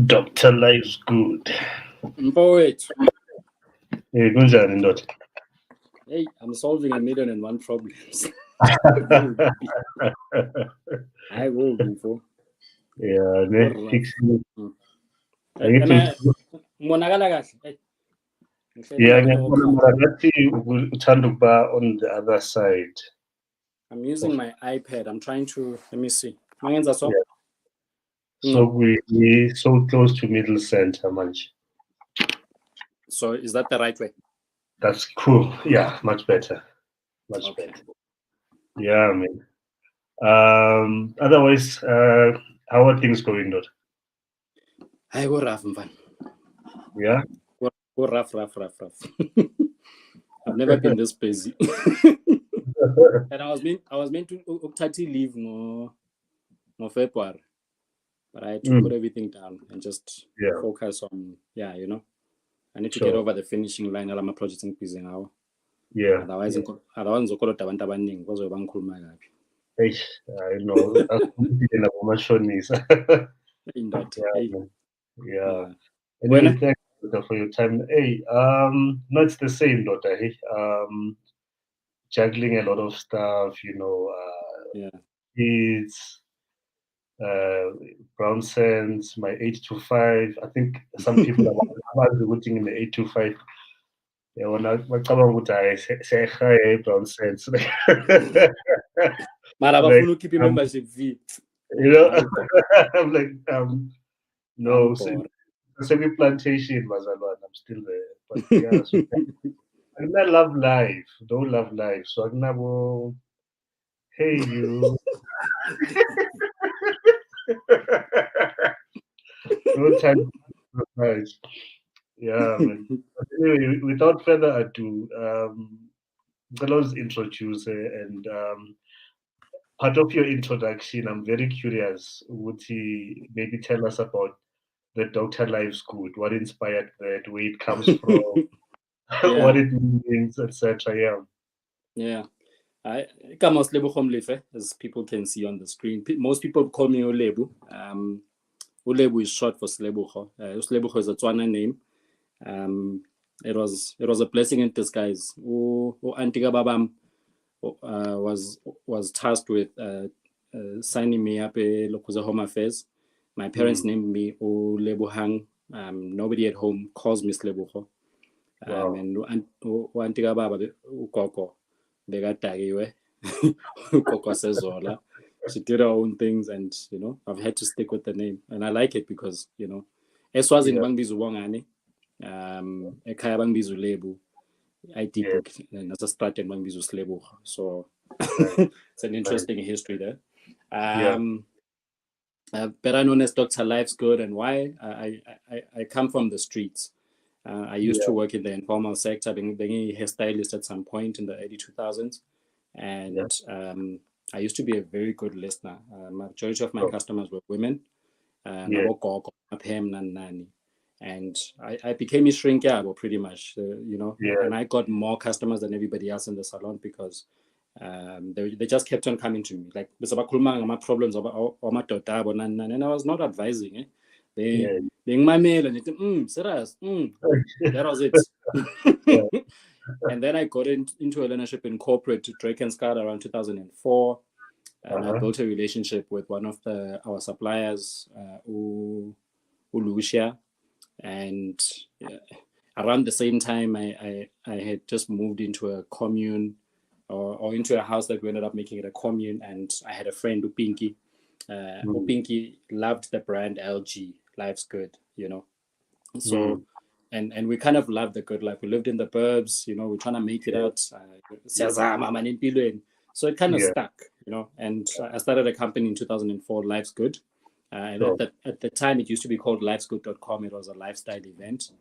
Dr. Lifesgud. Poet. Hey, kunjani ndoda? Hey, I'm solving 1,001 problems. I will before. Yeah, fixing. Monakala kahle. Yeah, ngathi uthanda ukuba on the other side. I'm using my iPad. I'm trying to, let me see. So we so close to middle center, manch. So is that the right way? That's cool. Yeah, much better. Much better. Yeah, I mean. Otherwise, how are things going, Dot? I go rough, man. Yeah? Go rough. I've never been this busy. And I was meant to leave no February. But I had to put everything down and just focus on, you know. I need to get over the finishing line. I'm a project in busy now. Yeah. Otherwise, I know. Yeah. Anyway, thanks for your time. Hey, no, it's the same, daughter. Hey, juggling a lot of stuff, you know. Kids, BrownSense, my 8 to 5. I think some people are looking in the 8 to 5. Yeah, when I say hi, BrownSense. Like, keep membership fee. You know, I'm like, no, semi plantation, Mazalwan. I'm still there, but yeah. So, I love life. Don't love life. So I'm not. Hey, you. No time. Nice. Yeah, man. Anyway, without further ado, let's introduce and part of your introduction, I'm very curious. Would he maybe tell us about the Dr. Lifesgud, what inspired that, where it comes from, what it means, etc. Yeah. I come as Selebogo Molefe, as people can see on the screen. Most people call me Olebu. Olebu is short for Selebogo. Selebogo is a Tswana name. It was a blessing in disguise. Auntie Babam was tasked with signing me up a local Home Affairs. My parents named me Olebohang. Nobody at home calls me Selebogo. And Auntie Baba Ukoko. She did her own things, and you know, I've had to stick with the name, and I like it because, you know, Eswazini bangbizu wongani, ekhaya bangbizu Lebu, IT book, and as a start and bangbizu Selebogo. So it's an interesting history there. Better known as Dr. Lifesgud, and why I come from the streets. I used to work in the informal sector, being a hairstylist at some point in the early 2000s. And I used to be a very good listener. Majority of my customers were women. And I became a shrinker pretty much, you know. And I got more customers than everybody else in the salon because they just kept on coming to me. Like, my problems, and I was not advising. Being my mail and serious. That was it. And then I got into a learnership in corporate to Drake and Scott around 2004. And I built a relationship with one of our suppliers, Ulusia. And around the same time, I had just moved into a commune or into a house that we ended up making it a commune. And I had a friend, Upinki. Upinki loved the brand LG. Life's good, you know. So, and we kind of loved the good life. We lived in the burbs, you know. We're trying to make it out. So it kind of stuck, you know. And I started a company in 2004, Lifesgud. At the time, it used to be called Lifesgud.com. It was a lifestyle event.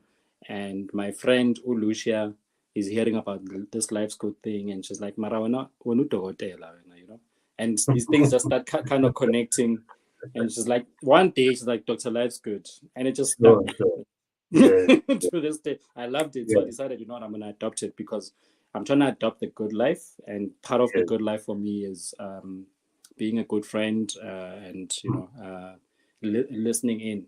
And my friend Ulusia is hearing about this Lifesgud thing, and she's like, "Marawana, you know." And these things just start kind of connecting. And she's like, one day she's like, Dr. Lifesgud, and it just stuck. To this day. I loved it. So I decided, you know what, I'm gonna adopt it because I'm trying to adopt the good life. And part of the good life for me is being a good friend and, you know, listening in,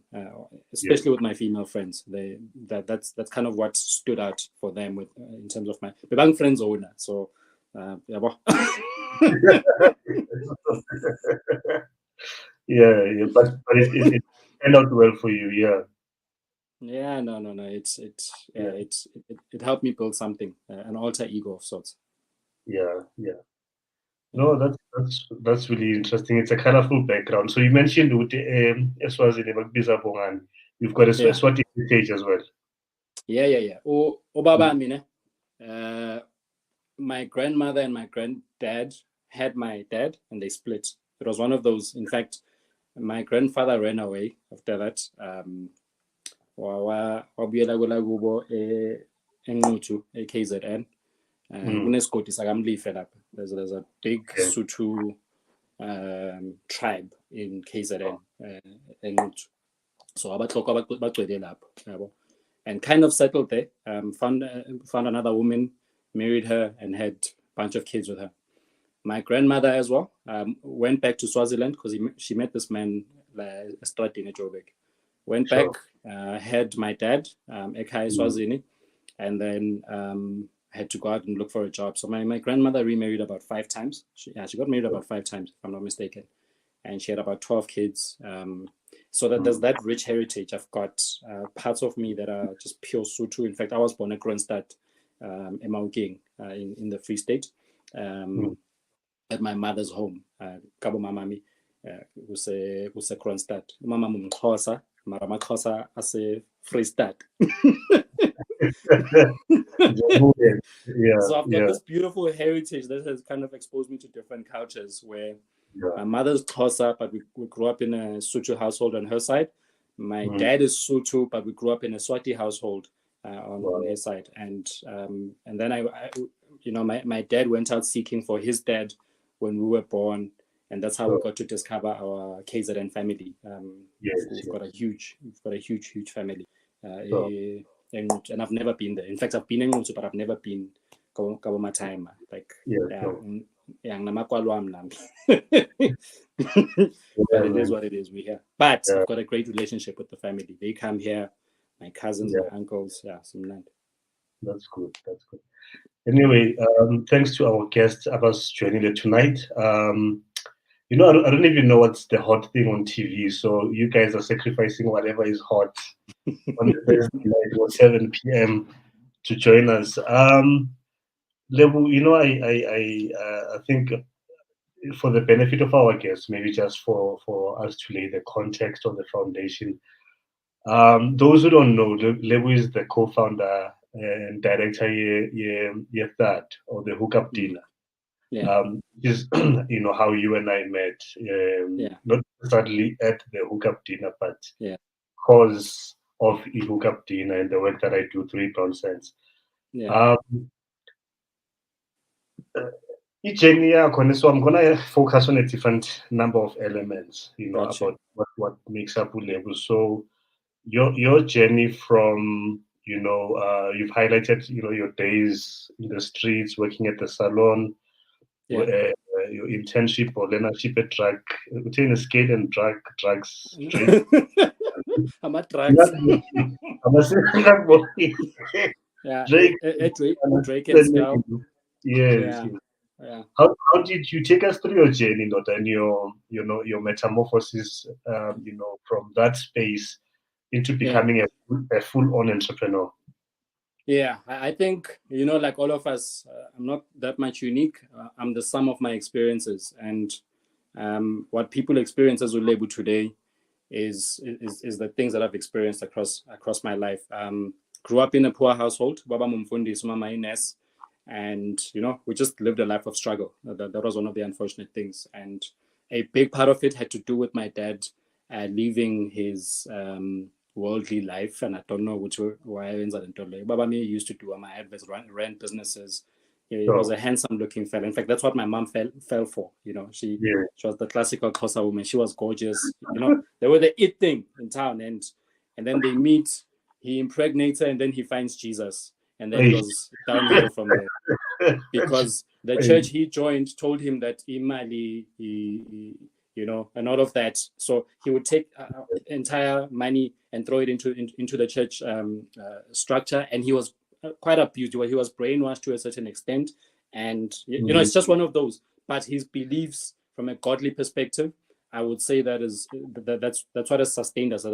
especially with my female friends. That's kind of what stood out for them with in terms of my bang friends owner. So yeah. Yeah, but it turned out well for you, yeah. Yeah, no. It helped me build something, an alter ego of sorts. Yeah. No, that's really interesting. It's a colorful background. So you mentioned Eswazini Magbiza Bongan. You've got a Swati heritage as well. Yeah. Baba Amine. My grandmother and my granddad had my dad, and they split. It was one of those. In fact, my grandfather ran away after that. KZN. There's a big Sutu tribe in KZN. So and kind of settled there. Found another woman, married her, and had a bunch of kids with her. My grandmother as well went back to Swaziland because she met this man, Strati in Joburg. Went back, had my dad, Ekai Swazini, and then had to go out and look for a job. So my grandmother remarried about 5 times. She got married about 5 times, if I'm not mistaken. And she had about 12 kids. So that there's that rich heritage. I've got parts of me that are just pure Sutu. In fact, I was born at Kronstadt, Emauking, in the Free State, at my mother's home, Kabo Mamami, who's a Kronstadt. Mama Mumkosa, Marama Kosa as a Free State. So I've got this beautiful heritage that has kind of exposed me to different cultures where my mother's Xhosa, but we grew up in a Sutu household on her side. My dad is Sutu, but we grew up in a Swati household on his side. And then my dad went out seeking for his dad when we were born, and that's how we got to discover our KZN family. We've got a huge family. And I've never been there. In fact, I've been in Mutsu, but I've never been Kabo time. Like but it is what it is. We're here. But I've got a great relationship with the family. They come here, my cousins, my uncles, some land. That's good. Anyway, thanks to our guest Abbas joining it tonight. I don't even know what's the hot thing on TV. So you guys are sacrificing whatever is hot on the Thursday night or 7 p.m. to join us. Lebu, I think for the benefit of our guests, maybe just for us to lay the context or the foundation. Those who don't know, Lebu is the co-founder and director THUD, or the Hookup Dinner. Is how you and I met, not necessarily at the Hookup Dinner, but because of the Hookup Dinner and the work that I do through BrownSense. So I'm gonna focus on a different number of elements, about what makes up Ulebu. So your journey from you've highlighted your days in the streets, working at the salon, your internship or learnership at scale and drugs. I'm at drugs. Drake and Scout. Yes. How did you take us through your journey, and your metamorphosis, from that space into becoming a full-on entrepreneur? Yeah, I think, like all of us, I'm not that much unique. I'm the sum of my experiences, and what people experience as Ulebu today is the things that I've experienced across my life. Grew up in a poor household, Baba Mumfundi, Sumama Ines, and we just lived a life of struggle. That was one of the unfortunate things, and a big part of it had to do with my dad leaving his worldly life, and I don't know why Baba me used to do my advice, ran businesses. He was a handsome looking fella. In fact, that's what my mom fell for. She was the classical Xhosa woman. She was gorgeous. They were the it thing in town, and then they meet. He impregnates her, and then he finds Jesus, and then it goes downhill from there. Because the church he joined told him that imali and all of that. So he would take entire money and throw it into the church structure. And he was quite abused. He was brainwashed to a certain extent. And, it's just one of those. But his beliefs from a godly perspective, I would say that's what has sustained us.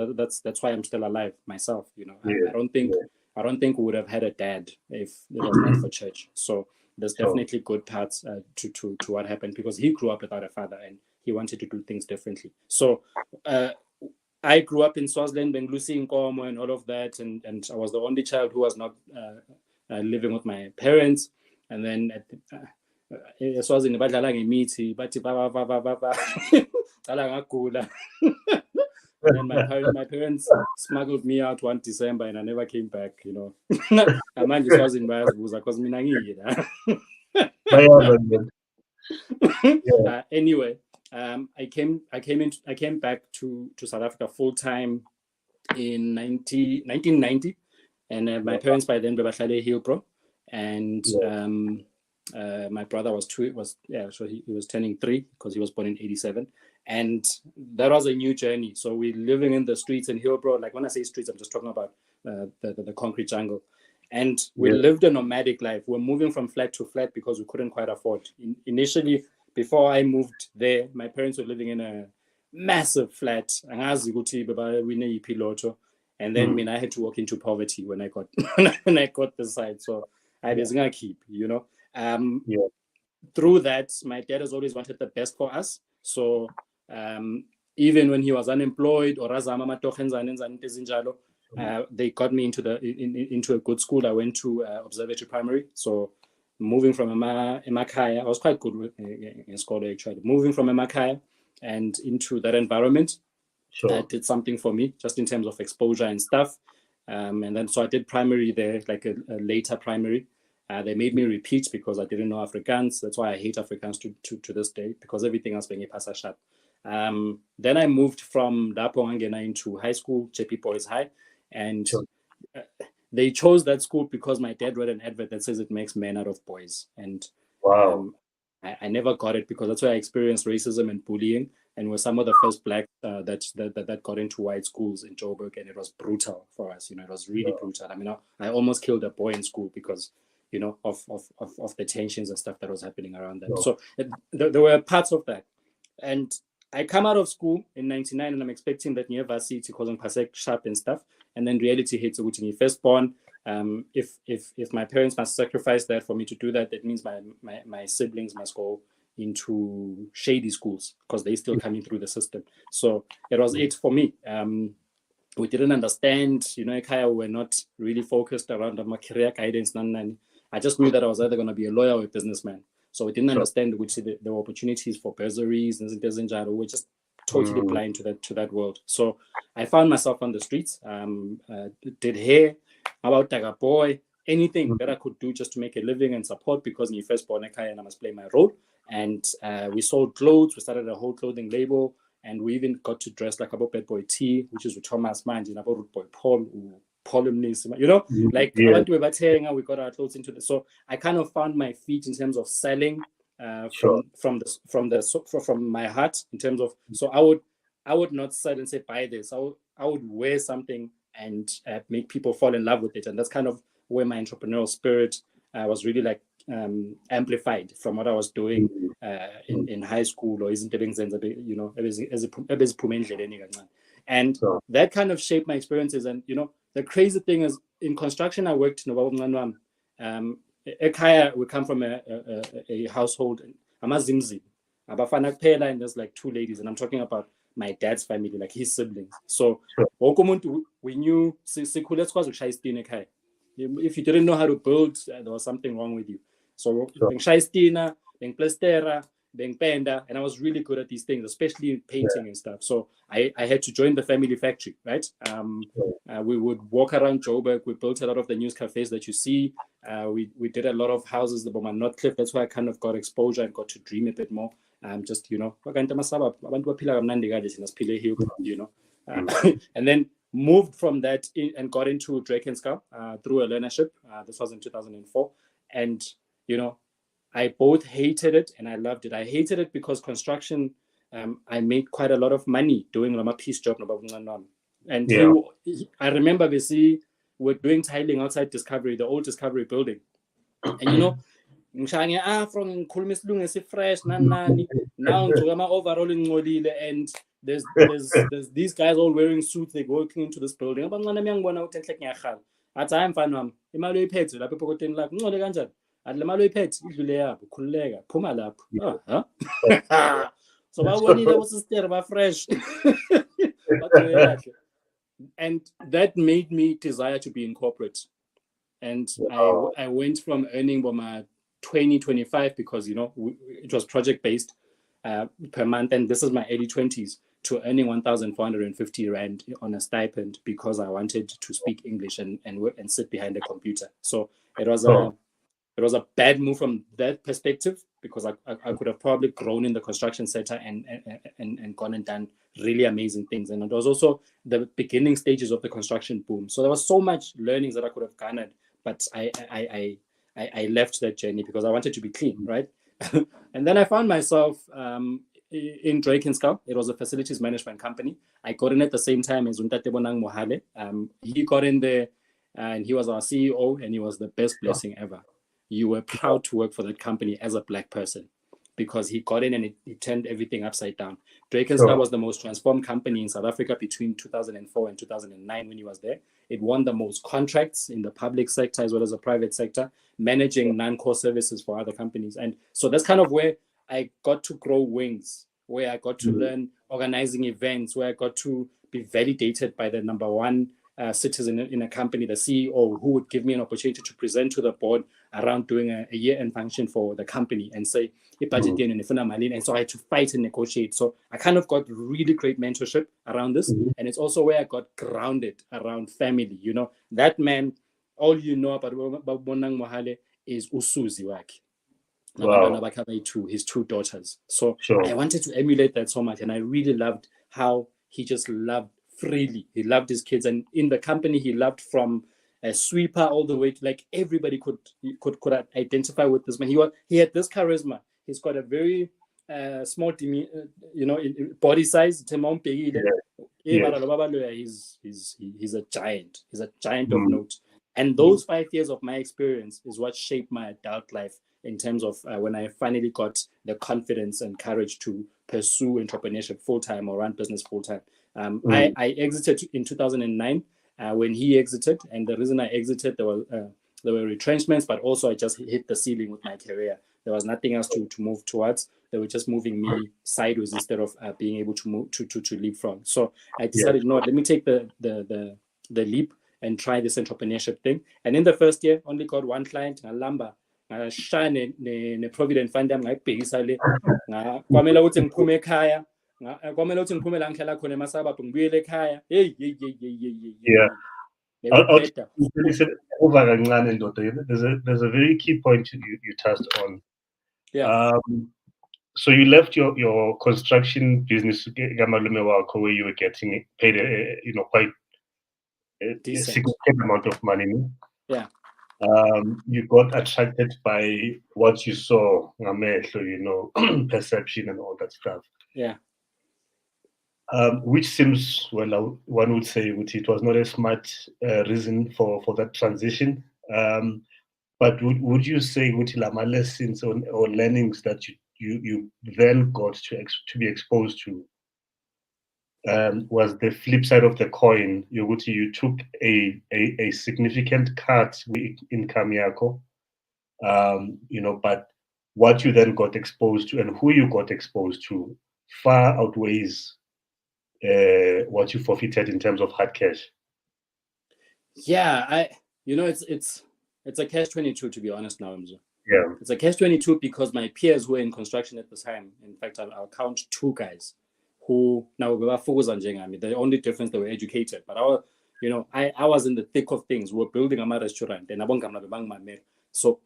That's why I'm still alive myself. I don't think we would have had a dad if it was not for church. So there's definitely good parts to what happened, because he grew up without a father and he wanted to do things differently. So I grew up in Swaziland, Benglusi, Nkomo, and all of that, and I was the only child who was not living with my parents. And then Swaziland badlala ngemithi bathi ba ngagula. And then my parents smuggled me out one December and I never came back, Manje Swaziland bayazibuza because mina ngiyila. Anyway, I came back to South Africa full time in 1990, and my parents by then were bahlale Hillbrow, and my brother was so he was turning 3 because he was born in 87, and that was a new journey. So we're living in the streets in Hillbrow. Like when I say streets, I'm just talking about the concrete jungle. And we lived a nomadic life. We're moving from flat to flat because we couldn't quite afford. Initially, before I moved there, my parents were living in a massive flat. And then I had to walk into poverty when I got this side. So I was gonna keep, Through that, my dad has always wanted the best for us. So even when he was unemployed or they got me into a good school. I went to Observatory Primary. So moving from Emakaya, I was quite good in school actually. Moving from Emakaya and into that environment, that did something for me, just in terms of exposure and stuff. And then so I did primary there, like a later primary. They made me repeat because I didn't know Afrikaans. That's why I hate Afrikaans to this day, because everything else being a passashat. Then I moved from Dapo Angena into high school, JP Boys High. And they chose that school because my dad read an advert that says it makes men out of boys. And I never got it, because that's where I experienced racism and bullying, and were some of the first Blacks that got into white schools in Joburg, and it was brutal for us. It was really brutal. I mean, I almost killed a boy in school because of the tensions and stuff that was happening around that. So there were parts of that, and I come out of school in 99 and I'm expecting that university because I'm Pasek sharp and stuff. And then reality hits when you're firstborn. If my parents must sacrifice that for me to do that, that means my siblings must go into shady schools because they're still coming through the system. So it was it for me. We didn't understand, Kaya, we were not really focused around my career guidance. I just knew that I was either going to be a lawyer or a businessman. So we didn't understand which there were opportunities for bursaries and we're just totally blind to that world. So I found myself on the streets, did hair, about like a boy, anything that I could do just to make a living and support, because when you first born and I must play my role. And we sold clothes, we started a whole clothing label, and we even got to dress like about Bad Boy T, which is with Thomas Manj, and about Root Boy Paul, we got our clothes into this. So I kind of found my feet in terms of selling from my heart, in terms of, so I would not sell and say buy this. I would wear something and make people fall in love with it, and that's kind of where my entrepreneurial spirit was really like amplified from what I was doing in high school, or isn't and that kind of shaped my experiences. And the crazy thing is, in construction I worked in Ekaya, we come from a household, Amazimzi, and there's like 2 ladies, and I'm talking about my dad's family, like his siblings. So we knew if you didn't know how to build, there was something wrong with you. So being plastera, being penda, and I was really good at these things, especially in painting and stuff. So I had to join the family factory, right? We would walk around Joburg. We built a lot of the news cafes that you see. We did a lot of houses, the North Cliff. That's why I kind of got exposure and got to dream a bit more. Just, and then moved from that and got into Drake and Scout through a learnership. This was in 2004. And, I both hated it and I loved it. I hated it because construction I made quite a lot of money doing a piece job. And I remember we're doing tiling outside Discovery, the old Discovery building. And you know, from fresh, now overall in and there's these guys all wearing suits, they're walking into this building. At time fan imali oyiphethe lapha epokoteni lakho ngcole kanjani athi le mali oyiphethe idlule yapho khululeka phuma lapho so babonile bosisitere ba fresh and that made me desire to be in corporate. And I went from earning my 20-25 because you know it was project based per month, and this is my early 20s, to earning 1,450 rand on a stipend because I wanted to speak English and sit behind a computer. So it was a bad move from that perspective, because I could have probably grown in the construction sector and gone and done really amazing things. And it was also the beginning stages of the construction boom. So there was so much learnings that I could have garnered, but I left that journey because I wanted to be clean, right? And then I found myself in Drakenskau. It was a facilities management company. I got in at the same time as Untate Bonang Mohale. He got in there and he was our CEO, and he was the best blessing ever. You were proud to work for that company as a Black person because he got in and he turned everything upside down. Drakenskau was the most transformed company in South Africa between 2004 and 2009 when he was there. It won the most contracts in the public sector as well as the private sector, managing non-core services for other companies. And so that's kind of where I got to grow wings, where I got to learn organizing events, where I got to be validated by the number one citizen in a company, the CEO, who would give me an opportunity to present to the board around doing a year-end function for the company and say, and so I had to fight and negotiate. So I kind of got really great mentorship around this. And it's also where I got grounded around family. You know, that man, all you know about Bonang Mohale is Usuzi Waki. Wow. His two daughters. So I wanted to emulate that so much. And I really loved how he just loved freely. He loved his kids. And in the company, he loved from a sweeper all the way to, like, everybody could identify with this man. He had this charisma. He's got a very small, body size. He's a giant. He's a giant of note. And those 5 years of my experience is what shaped my adult life in terms of when I finally got the confidence and courage to pursue entrepreneurship full-time or run business full-time. I exited in 2009 when he exited. And the reason I exited, there were retrenchments, but also I just hit the ceiling with my career. There was nothing else to move towards. They were just moving me sideways instead of being able to move to leap from. So I decided, no, let me take the leap and try this entrepreneurship thing. And in the first year, only got one client, Lamba. Shine ne Provident Fund ngayibhekisale kwamela ukuthi ngiphume ekhaya kwamela ukuthi ngiphume la ngihlala khona eMasaba ngibuyele ekhaya there's a very key point you touched on. So you left your construction business where you were getting paid quite a significant amount of money. You got attracted by what you saw, perception and all that stuff. Which seems, well, one would say it was not a smart reason for that transition. But would you say lessons or learnings that you then got to be exposed to was the flip side of the coin? You took a significant cut in income yako, but what you then got exposed to and who you got exposed to far outweighs what you forfeited in terms of hard cash. It's a catch-22, to be honest now, Mzu. It's a catch-22 because my peers who were in construction at the time, in fact, I'll count 2 guys who now were focused on Jengami. The only difference, they were educated, but I was in the thick of things. We were building a restaurant, and so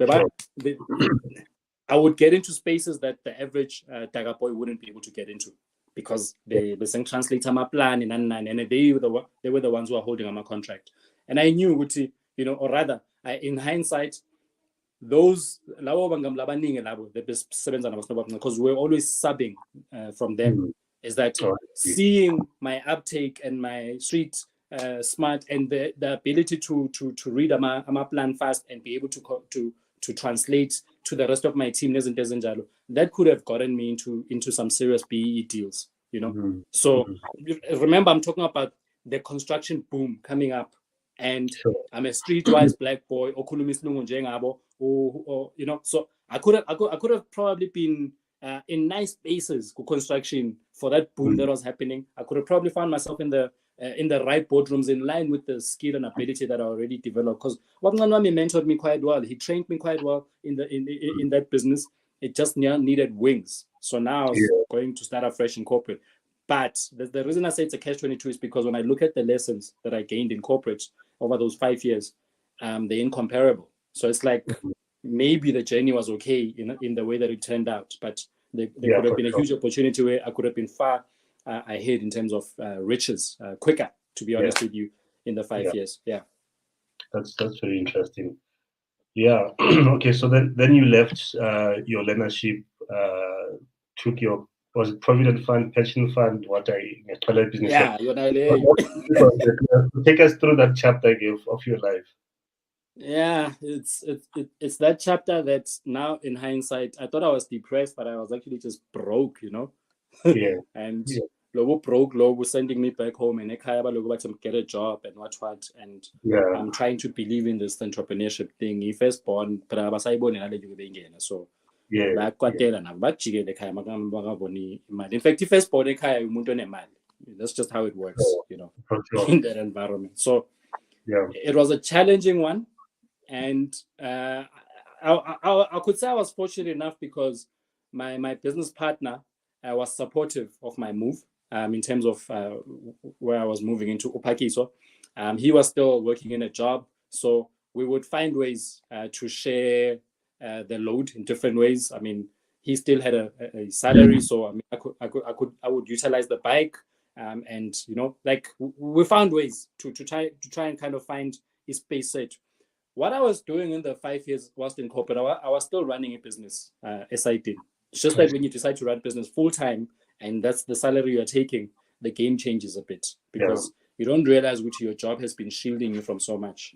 I would get into spaces that the average Daga boy wouldn't be able to get into because they translate my plan and they were the ones who are holding on my contract. And I knew, or rather, in hindsight, those because we're always subbing from them, is that seeing my uptake and my street smart and the ability to read a plan fast and be able to translate to the rest of my team, that could have gotten me into some serious BE deals, you know. So remember, I'm talking about the construction boom coming up, and I'm a streetwise black boy, or you know, so I could have probably been in nice spaces for construction for that boom that was happening. I could have probably found myself in the right boardrooms in line with the skill and ability that I already developed. Because Wabnganwami mentored me quite well. He trained me quite well in that business. It just needed wings. So now I was going to start afresh in corporate. But the reason I say it's a catch-22 is because when I look at the lessons that I gained in corporate over those 5 years, they're incomparable. So it's like maybe the journey was okay in the way that it turned out, but there could have been a huge opportunity where I could have been far ahead in terms of riches quicker, to be honest with you, in the 5 years. Yeah. That's very interesting. Yeah. Okay. So then you left your learnership, took your, was it provident fund, pension fund, business? Yeah. Take us through that chapter of your life. Yeah, it's that chapter that's now in hindsight. I thought I was depressed, but I was actually just broke, you know. Yeah. And logo broke, logo sending me back home, and logo get a job and what, and I'm trying to believe in this entrepreneurship thing. He first born, but I was so in fact, if first born, that's just how it works, you know, in that environment. So it was a challenging one. And I could say I was fortunate enough because my business partner was supportive of my move in terms of where I was moving into Upakiso. He was still working in a job, so we would find ways to share the load in different ways. I mean, he still had a salary, so I mean, I would utilize the bike, and you know, like we found ways to try and kind of find his space set. What I was doing in the 5 years whilst in corporate, I was still running a business as I did. It's just that when you decide to run business full time and that's the salary you're taking, the game changes a bit because you don't realize which your job has been shielding you from so much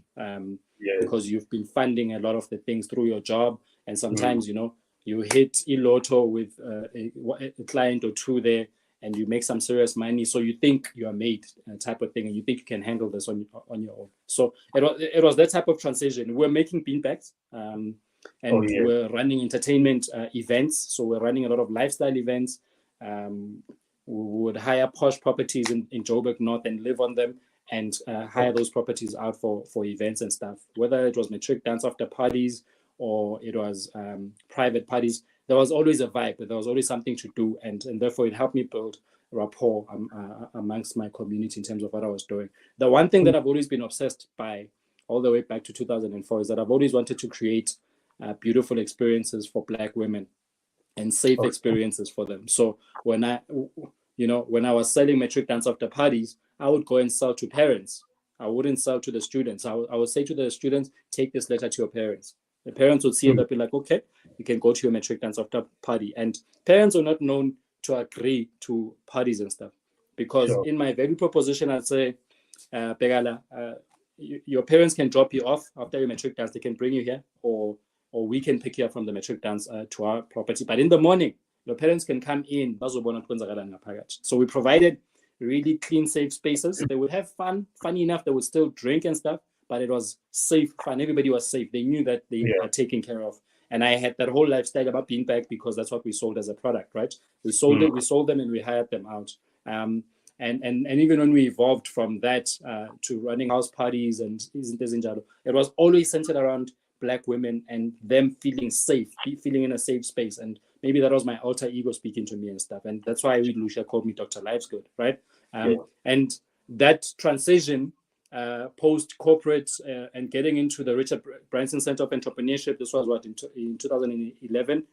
because you've been funding a lot of the things through your job. And sometimes, you know, you hit Iloto with a client or two there and you make some serious money, so you think you are made type of thing, and you think you can handle this on your own. So it was that type of transition. We're making beanbags, and we're running entertainment events. So we're running a lot of lifestyle events. We would hire posh properties in Joburg North and live on them, and hire those properties out for events and stuff. Whether it was matric dance after parties or it was private parties, there was always a vibe, but there was always something to do, and therefore it helped me build rapport amongst my community in terms of what I was doing. The one thing that I've always been obsessed by, all the way back to 2004, is that I've always wanted to create beautiful experiences for Black women and safe experiences for them. So when I was selling matric dance after parties, I would go and sell to parents. I wouldn't sell to the students. I would say to the students, take this letter to your parents. The parents would see it, they'd be like, okay, you can go to your matric dance after party. And parents are not known to agree to parties and stuff. Because in my value proposition, I'd say, Pegala, your parents can drop you off after your matric dance. They can bring you here, or we can pick you up from the matric dance to our property. But in the morning, your parents can come in. So we provided really clean, safe spaces. They would have fun. Funny enough, they would still drink and stuff, but it was safe, fun. Everybody was safe. They knew that they were taken care of. And I had that whole lifestyle about beanbag because that's what we sold as a product, right? We sold it, we sold them, and we hired them out. And even when we evolved from that to running house parties and it was always centered around Black women and them feeling safe, feeling in a safe space. And maybe that was my alter ego speaking to me and stuff. And that's why Lucia called me Dr. Lifesgud, right? And that transition post corporate and getting into the Richard Branson Center of Entrepreneurship, this was what, in 2011,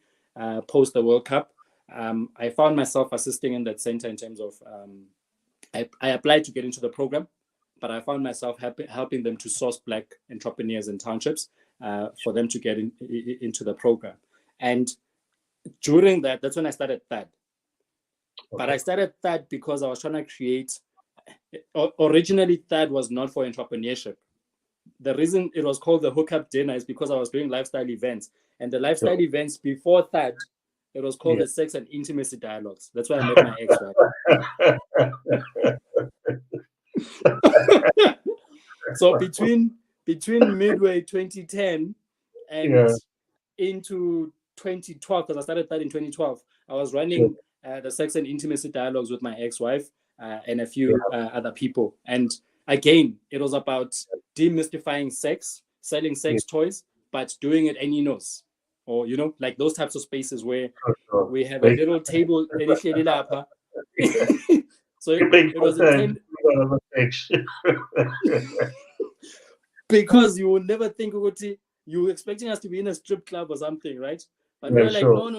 post the World Cup. I found myself assisting in that center in terms of, I applied to get into the program, but I found myself helping them to source Black entrepreneurs in townships for them to get into the program. And during that, that's when I started THUD. But I started THUD because I was trying to create, originally THUD was not for entrepreneurship. The reason it was called the hookup dinner is because I was doing lifestyle events. And the lifestyle events before THUD, it was called the sex and intimacy dialogues. That's where I met my ex, right? So between midway 2010 and into 2012, because I started that in 2012, I was running the sex and intimacy dialogues with my ex-wife and a few other people. And again, it was about demystifying sex, selling sex toys, but doing it anynos. Or, you know, like those types of spaces where we have a little table. So it was intended because you would never think you were expecting us to be in a strip club or something, right? But we're like, no.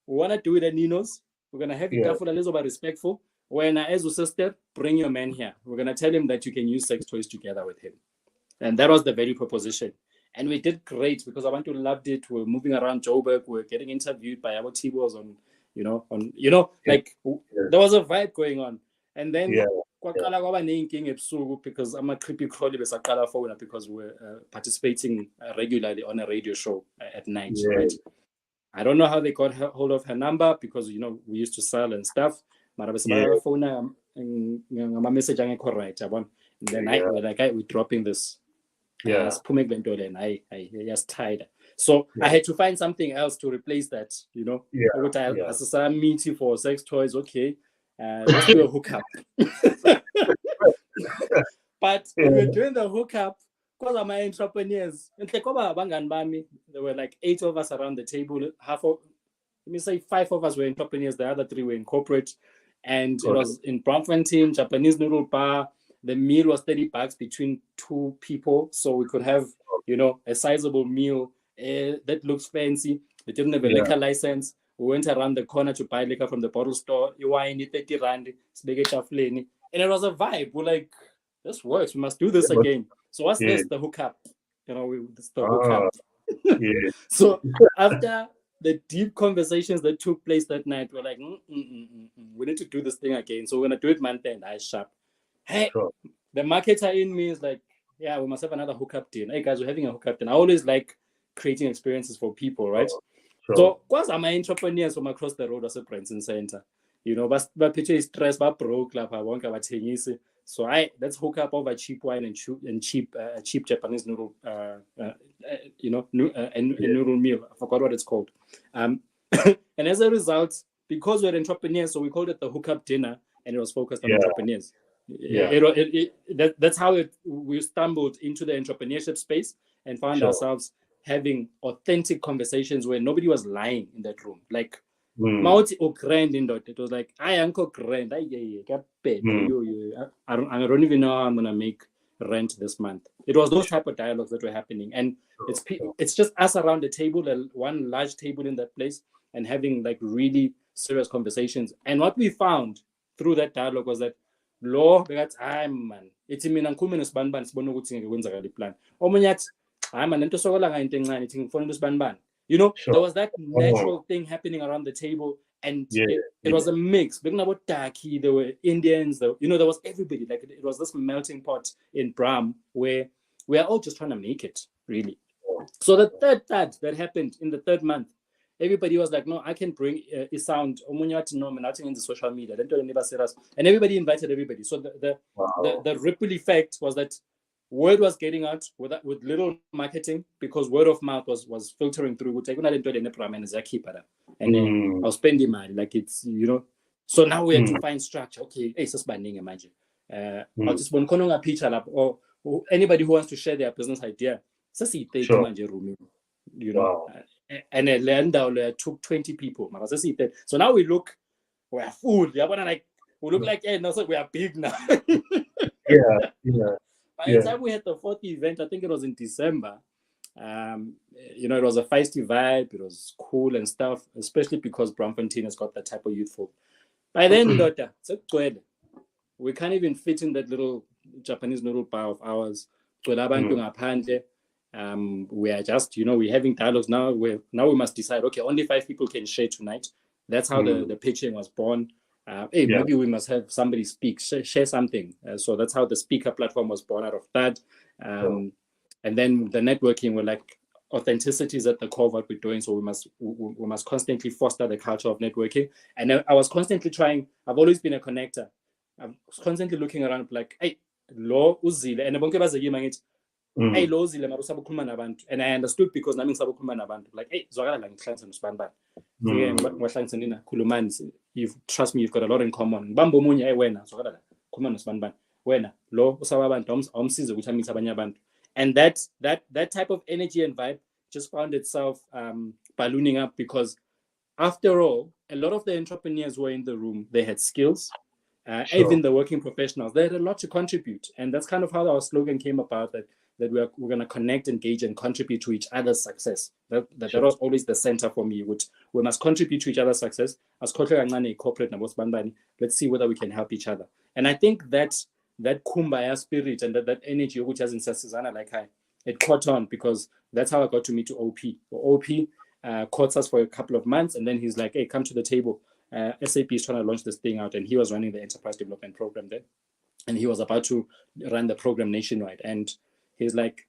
We want to do it at Nino's. We're going to have it careful, a little bit respectful. When as a sister, bring your man here. We're going to tell him that you can use sex toys together with him. And that was the value proposition. And we did great because I went to loved it. We're moving around Joburg. We're getting interviewed by our T-Balls on, like there was a vibe going on. And then because I'm a creepy crawly because we're participating regularly on a radio show at night, right? I don't know how they got hold of her number because, you know, we used to sell and stuff. But I was phone message correct. And then we're like, we're dropping this. And I just tired. So I had to find something else to replace that, you know. As a meeting for sex toys, okay. Let's do a hookup. But we were doing the hookup because of my entrepreneurs. There were like 8 of us around the table. Let me say 5 of us were entrepreneurs. The other 3 were in corporate. And it was in BrownSense, Japanese noodle bar. The meal was $30 between 2 people. So we could have, you know, a sizable meal that looks fancy. We didn't have a liquor license. We went around the corner to buy liquor from the bottle store. You wine 30 rand, and it was a vibe. We're like, this works. We must do this again. So what's this? The hookup. You know, this the hookup. So after the deep conversations that took place that night, we're like, we need to do this thing again. So we're gonna do it month end. I sharp. Hey, the marketer in me is like, yeah, we must have another hookup dinner. Hey guys, we're having a hookup dinner. I always like creating experiences for people, right? So, because I'm an entrepreneur from across the road as a BrownSense center, you know, but picture is stress, but broke, like I want to so let's hook up over cheap wine and cheap Japanese noodle, noodle meal. I forgot what it's called. And as a result, because we're entrepreneurs, so we called it the hookup dinner, and it was focused on entrepreneurs. That's how we stumbled into the entrepreneurship space and found ourselves having authentic conversations where nobody was lying in that room. Like, Mauti or grand in that. It was like, I uncle grand. I don't even know how I'm gonna make rent this month. It was those type of dialogues that were happening, and it's just us around the table, one large table in that place, and having like really serious conversations. And what we found through that dialogue was that because man, it's in the plan. You know, there was that natural thing happening around the table, and it was a mix. There were Indians, there was everybody. Like it was this melting pot in Bram where we are all just trying to make it, really. So the third THUD that happened in the 3rd month, everybody was like, no, I can bring a sound. In the social media, and everybody invited everybody. So the ripple effect was that word was getting out with little marketing, because word of mouth was filtering through. And I was spending money, like it's, you know. So now we had to find structure. Okay, it's just banning a magic. I'll just want a picture or anybody who wants to share their business idea. You know, and a land took 20 people. So now we're full. We look like we are big now. By the time we had the 4th event, I think it was in December. You know, it was a feisty vibe. It was cool and stuff, especially because Braamfontein has got that type of youthful. By then, we can't even fit in that little Japanese noodle bar of ours. We are just, we're having dialogues now. We must decide, okay, only 5 people can share tonight. That's how the pitching was born. Maybe we must have somebody speak, share something. So that's how the speaker platform was born out of that. And then the networking, were like, authenticity is at the core of what we're doing. So we must constantly foster the culture of networking. And I was constantly trying. I've always been a connector. I was constantly looking around like, hey, lo uzile, and hey, lo uzile mara usabukhuluma nabantu. And I understood because nami ngisabukhuluma nabantu. Like, hey, zwakala la ngihlanganisa nosibani bani. You trust me, you've got a lot in common. Bambo munye, hey wena, zwakala la khuluma nosibani bani. Wena lo usababantu awumsize ukuthi amise abanye abantu. And that type of energy and vibe just found itself ballooning up, because after all, a lot of the entrepreneurs who were in the room, they had skills. Even the working professionals, they had a lot to contribute. And that's kind of how our slogan came about, that we're going to connect, engage, and contribute to each other's success. That was always the center for me, which we must contribute to each other's success. As corporate, let's see whether we can help each other. And I think that kumbaya spirit and that energy, which has in Sasizana, like it caught on, because that's how I got to meet OP. OP caught us for a couple of months, and then he's like, hey, come to the table. SAP is trying to launch this thing out, and he was running the enterprise development program there, and he was about to run the program nationwide. And he's like,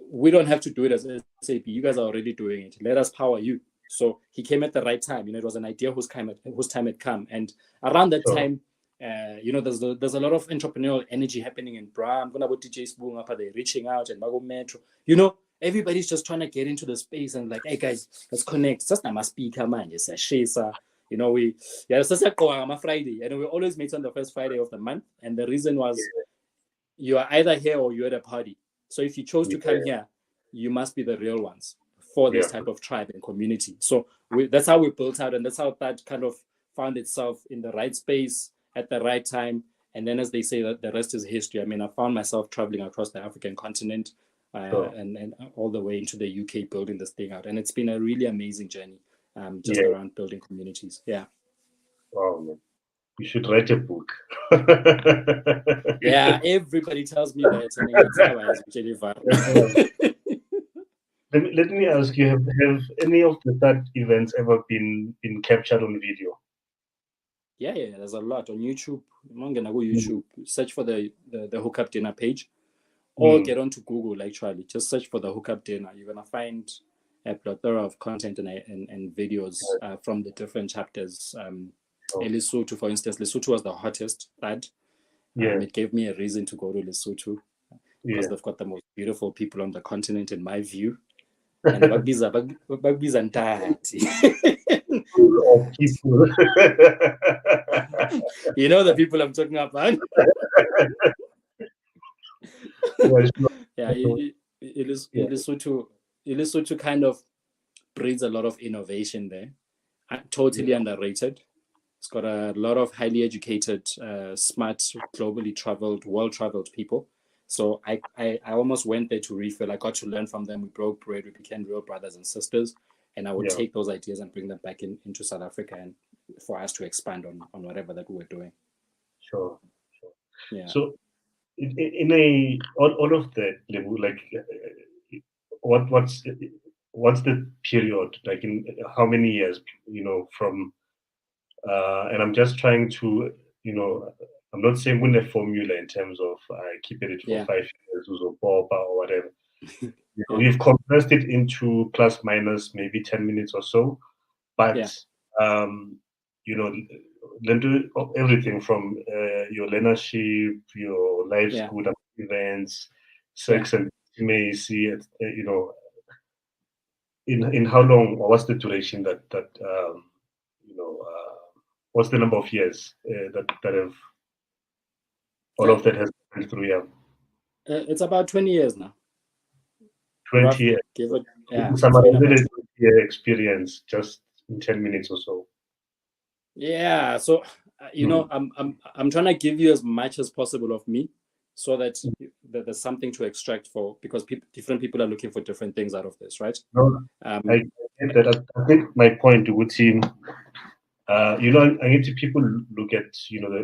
we don't have to do it as SAP. You guys are already doing it. Let us power you. So he came at the right time. It was an idea whose time had come. And around that time, there's a lot of entrepreneurial energy happening in Bra. I'm gonna go DJ Spoon up, they're reaching out, and Mago Metro. Everybody's just trying to get into the space and like, hey guys, let's connect. Just not my speaker, man. Yes, Shesa. It's just a Friday, and we always meet on the first Friday of the month. And the reason was, you are either here or you're at a party. So if you chose to come here, you must be the real ones for this type of tribe and community. So that's how we built out, and that's how that kind of found itself in the right space at the right time. And then, as they say, that the rest is history. I mean, I found myself traveling across the African continent and all the way into the UK, building this thing out. And it's been a really amazing journey, around building communities. Yeah. Wow, man. You should write a book. Yeah, everybody tells me that, and that's how I actually vibe. Let me ask you, have any of the THUD events ever been captured on video? Yeah, there's a lot on YouTube. I'm gonna go YouTube, search for the hookup dinner page, or get onto Google. Actually, just search for the hookup dinner. You're gonna find a plethora of content and videos from the different chapters. Lesotho, for instance, Lesotho was the hottest THUD. It gave me a reason to go to Lesotho, because they've got the most beautiful people on the continent, in my view. And Bagbiza Ntati. People. You know the people I'm talking about. Lesotho kind of breeds a lot of innovation there. Totally underrated. It's got a lot of highly educated, smart, globally traveled, well-traveled people. So I almost went there to refill. I got to learn from them. We broke bread. We became real brothers and sisters. And I would take those ideas and bring them back into South Africa, and for us to expand on whatever that we were doing. Sure. Yeah. So in all of that, like, what's the period, like, in how many years, from and I'm just trying to, I'm not saying with a formula in terms of keeping it for 5 years or whatever. You've compressed it into plus minus maybe 10 minutes or so, but do everything from your leadership, your Lifesgud events, sex and intimacy, in how long, or what's the duration that what's the number of years that have all of that has been through? It's about 20 years now. 20 years. Give it, Summarize year experience just in 10 minutes or so. Yeah. So I'm trying to give you as much as possible of me, so that there's something to extract for, because different people are looking for different things out of this, right? No, I get that. I think my point would seem, I need to people look at,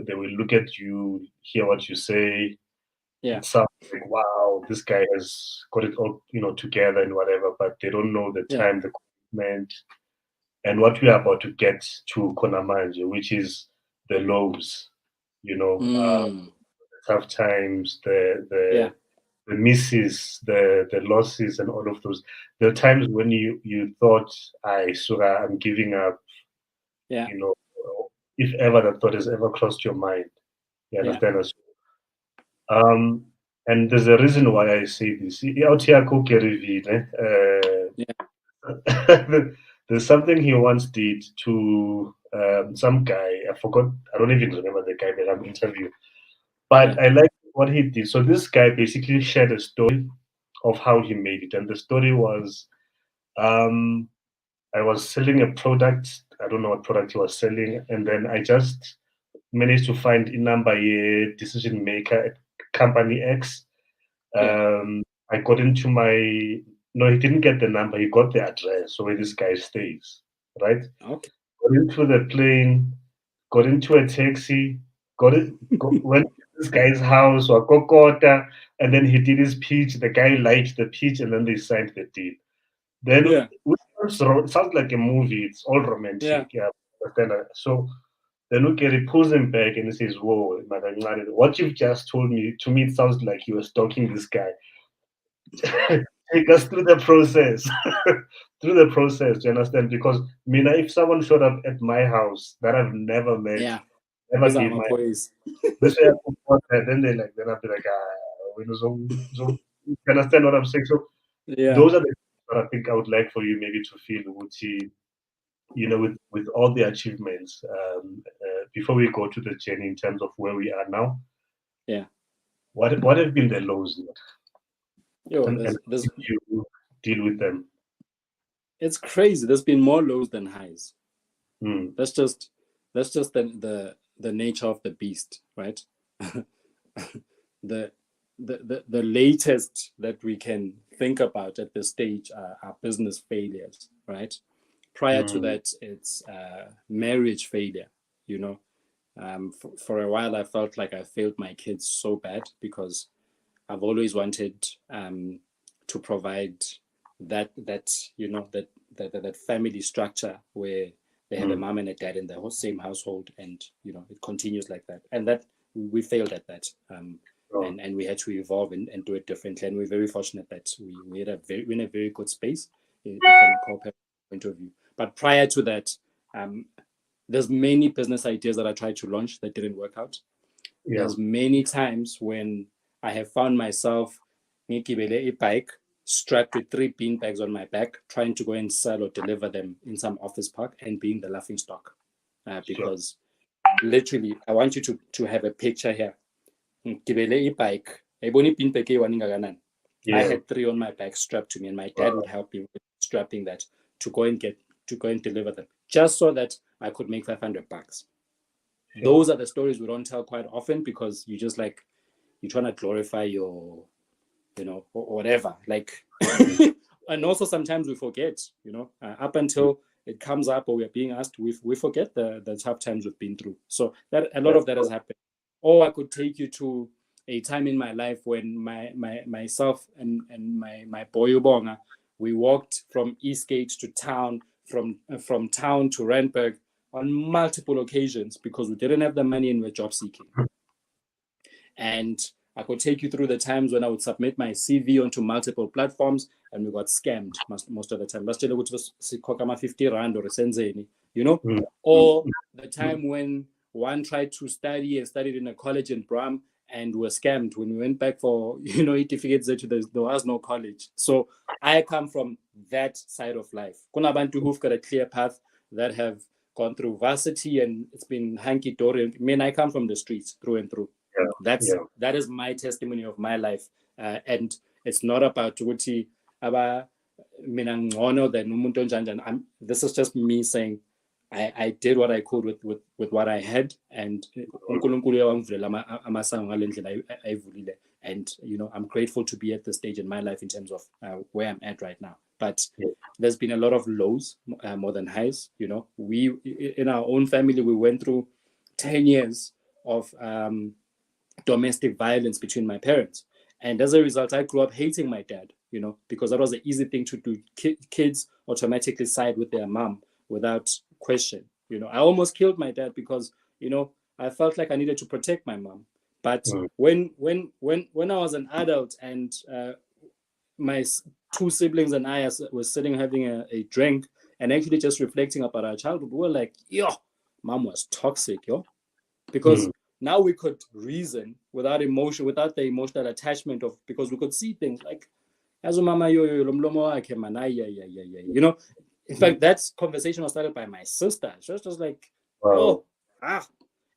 they will look at you, hear what you say, Yeah. it sounds like, wow, this guy has got it all, together and whatever, but they don't know the Yeah. time, the commitment, and what we are about to get to Konamanje, which is the lows, Mm. the tough times, Yeah. the misses, the losses, and all of those. The times when you thought, I'm giving up, Yeah. you know, if ever that thought has ever crossed your mind. You Yeah. understand us? Um, and there's a reason why I say this. Out here, Gary V, Yeah. there's something he once did to some guy. I forgot. I don't even remember the guy that I'm interviewing. But Yeah. I like what he did. So this guy basically shared a story of how he made it, and the story was, um, I was selling a product. I don't know what product he was selling, and then I just managed to find a number a decision maker at company X. Yeah. I got into my no, he didn't get the number. He got the address, so where this guy stays, right? Okay. Got into the plane, got into a taxi, went to this guy's house or Kokota, and then he did his pitch. The guy liked the pitch, and then they signed the deal. Then Yeah. it sounds like a movie. It's all Yeah. romantic, yeah. But then, so then Ukeri pulls him back and he says, "Whoa, Madangane, what you've just told me, to me, it sounds like you were stalking this guy. Take us through the process." Through the process, you understand? Because Mina, if someone showed up at my house that I've never met, Yeah. never These are gave my my boys. this way I support that, then I'll be like, you understand what I'm saying? So Yeah. those are the things that I think I would like for you maybe to feel, Uchi, with all the achievements, before we go to the journey in terms of where we are now. Yeah. What have been the lows, Yo, and how there's did you deal with them? it's crazy. There's been more lows than highs. Mm, That's just the nature of the beast, right? the, the latest that we can think about at this stage are business failures, right? Prior to mm, that, it's marriage failure. For a while, I felt like I failed my kids so bad because I've always wanted to provide that family structure where they have a mm, mom and a dad in the same household, and it continues like that. And that we failed at that, oh, and we had to evolve and do it differently. And we're very fortunate that we're in a very good space from a corporate point of view. But prior to that, um, there's many business ideas that I tried to launch that didn't work out. yeah, There's many times when I have found myself ngigibele a bike strapped with 3 bean bags on my back, trying to go and sell or deliver them in some office park and being the laughing stock. sure, Because literally, I want you to have a picture here. Ngigibele a bike. I yeah, had 3 on my back strapped to me, and my dad would help me with strapping that to go and deliver them, just so that I could make $500. sure, Those are the stories we don't tell quite often because you just like you're trying to glorify your whatever, like. And also sometimes we forget, up until it comes up or we're being asked, we forget the tough times we've been through. So that a lot yeah, of that has happened. Or I could take you to a time in my life when myself and my boy Ubonga, we walked from Eastgate to town, from town to Randburg on multiple occasions because we didn't have the money and we're job seeking. And I could take you through the times when I would submit my CV onto multiple platforms and we got scammed most of the time. That's still 50 rand or senzeni, mm, mm, or the time when one tried to study and studied in a college in Bram and were scammed when we went back for certificates that there was no college. So I come from that side of life. Kuna bantu who've got a clear path that have gone through varsity and it's been hanky dory. I mean, I come from the streets through and through. yeah, That is my testimony of my life, and it's not about ukuthi aba mina ngcono than umuntu onjani. This is just me saying I did what I could with what I had, and uNkulunkulu uyawangivulela amasango ngale ndlela ayivulile. And I'm grateful to be at this stage in my life in terms of where I'm at right now. But yeah, there's been a lot of lows more than highs. We in our own family we went through 10 years of domestic violence between my parents. And as a result, I grew up hating my dad, because that was an easy thing to do. Kids automatically side with their mom without question. I almost killed my dad because, I felt like I needed to protect my mom. But when I was an adult and my two siblings and I were sitting having a drink and actually just reflecting about our childhood, we were like, yo, mom was toxic, because now we could reason without emotion, without the emotional attachment of, because we could see things like, as mama in fact, that conversation was started by my sister. She was just like,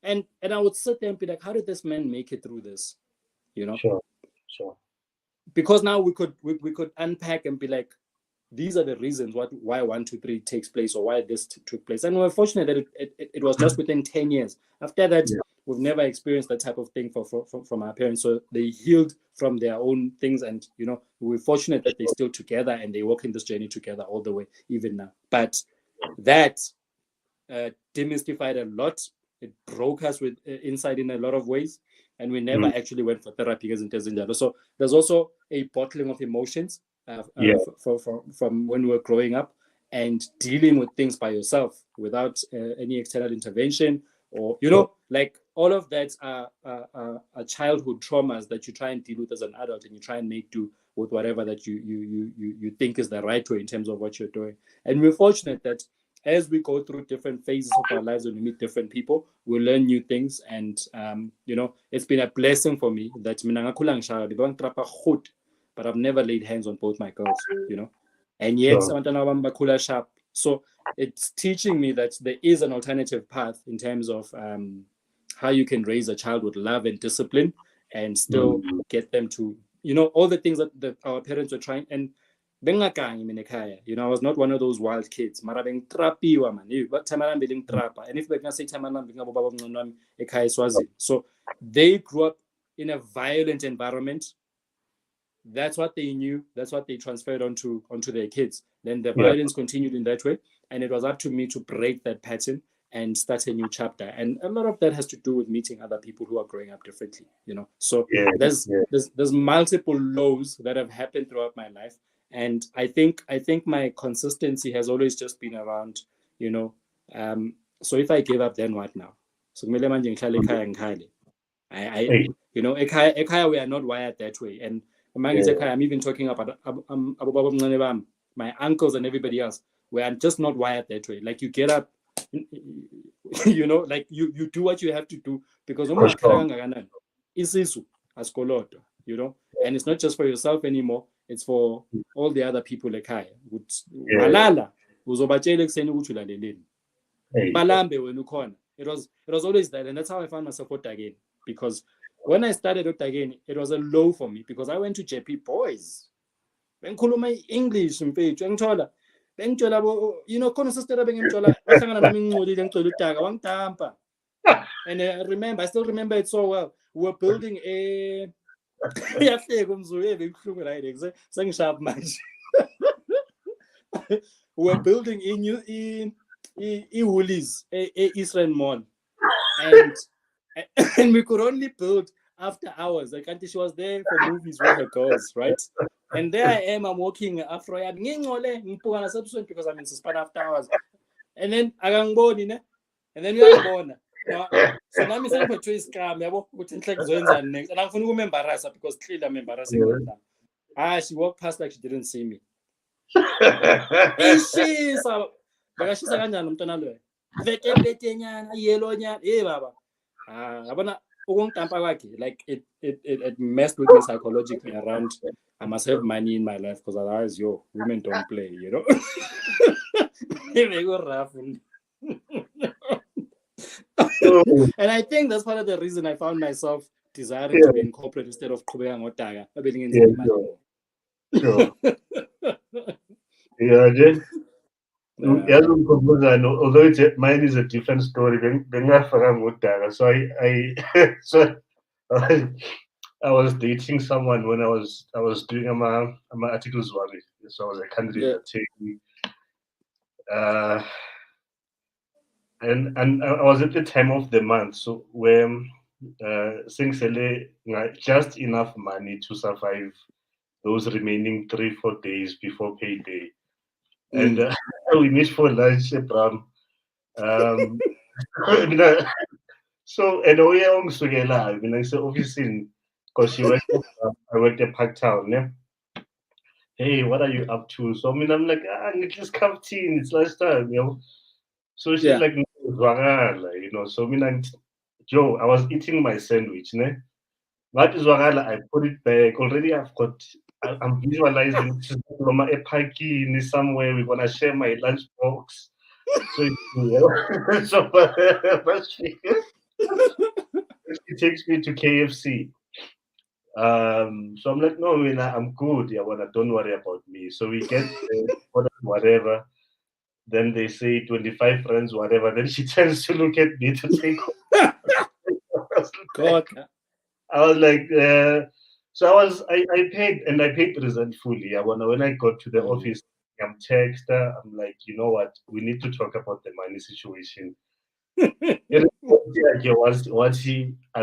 and I would sit there and be like, how did this man make it through this? Sure. Because now we could unpack and be like, these are the reasons why 1, 2, 3 takes place, or why this took place. And we're fortunate that it was just within 10 years. After that, we've never experienced that type of thing from our parents. So they healed from their own things. And, we're fortunate that they're still together and they walk in this journey together all the way, even now. But that demystified a lot. It broke us with inside in a lot of ways. And we never actually went for therapy. So there's also a bottling of emotions from when we were growing up and dealing with things by yourself without any external intervention, or like all of that are childhood traumas that you try and deal with as an adult, and you try and make do with whatever that you think is the right way in terms of what you're doing. And we're fortunate that as we go through different phases of our lives and we meet different people, we learn new things. And it's been a blessing for me that but I've never laid hands on both my girls, and yet sharp. So it's teaching me that there is an alternative path in terms of how you can raise a child with love and discipline and still get them to, all the things that our parents were trying. And I was not one of those wild kids. And if we can say so they grew up in a violent environment. That's what they knew. That's what they transferred onto their kids. Then the violence continued in that way. And it was up to me to break that pattern and start a new chapter. And a lot of that has to do with meeting other people who are growing up differently, So there's multiple lows that have happened throughout my life. And I think my consistency has always just been around, so if I give up, then what now? So Ekaya, we are not wired that way. And I'm even talking about my uncles and everybody else. We are just not wired that way. Like you get up, like you do what you have to do because and it's not just for yourself anymore. It's for all the other people ekhaya. It was always that, and that's how I found myself again. Because when I started again, it was a low for me because I went to JP Boys. Bengikhuluma English mfethu engithola bengitshela khona sister bengimthola wahlangana nami ngingcolile ngicela udaka wangidampa. And I still remember it so well. We were building a we were building a new Woolies, a Israel Mall, and we could only build after hours. Like auntie, she was there for movies with her girls, right? And there I am, I'm walking after because I'm in Suspan after hours. And then I can go in, and then we are born. So now I'm saying for choice scam, next, and I'm going to embarrass her because clearly I'm embarrassing her now. She walked past like she didn't see me. She's like it messed with me psychologically around I must have money in my life because otherwise women don't play, They go rough. And I think that's part of the reason I found myself desiring to be in corporate instead of Otaga. Sure. Although mine is a different story. So I was dating someone when I was doing my articles work. So I was a candidate at taking. And I was at the time of the month, so when just enough money to survive those remaining 3-4 days before payday. And we meet for lunch, Brown. So, and we are on Sugela. I mean, I said, obviously, because I worked at Parktown. Yeah? Hey, what are you up to? So, I mean, I'm like, it's just cup of tea. It's lunchtime, you know. So she's like, so I mean, Joe, I was eating my sandwich, ne? What is Wagala? I put it back. Already I'm visualizing a parking somewhere. We're gonna share my lunchbox. So, so first she takes me to KFC. So I'm like, no, I'm good. Yeah, well, don't worry about me. So we get whatever. Then they say 25 friends, whatever. Then she turns to look at me to take. God. I was like, so I paid and I paid resentfully. When I got to the office, I'm text her. I'm like, you know what? We need to talk about the money situation. I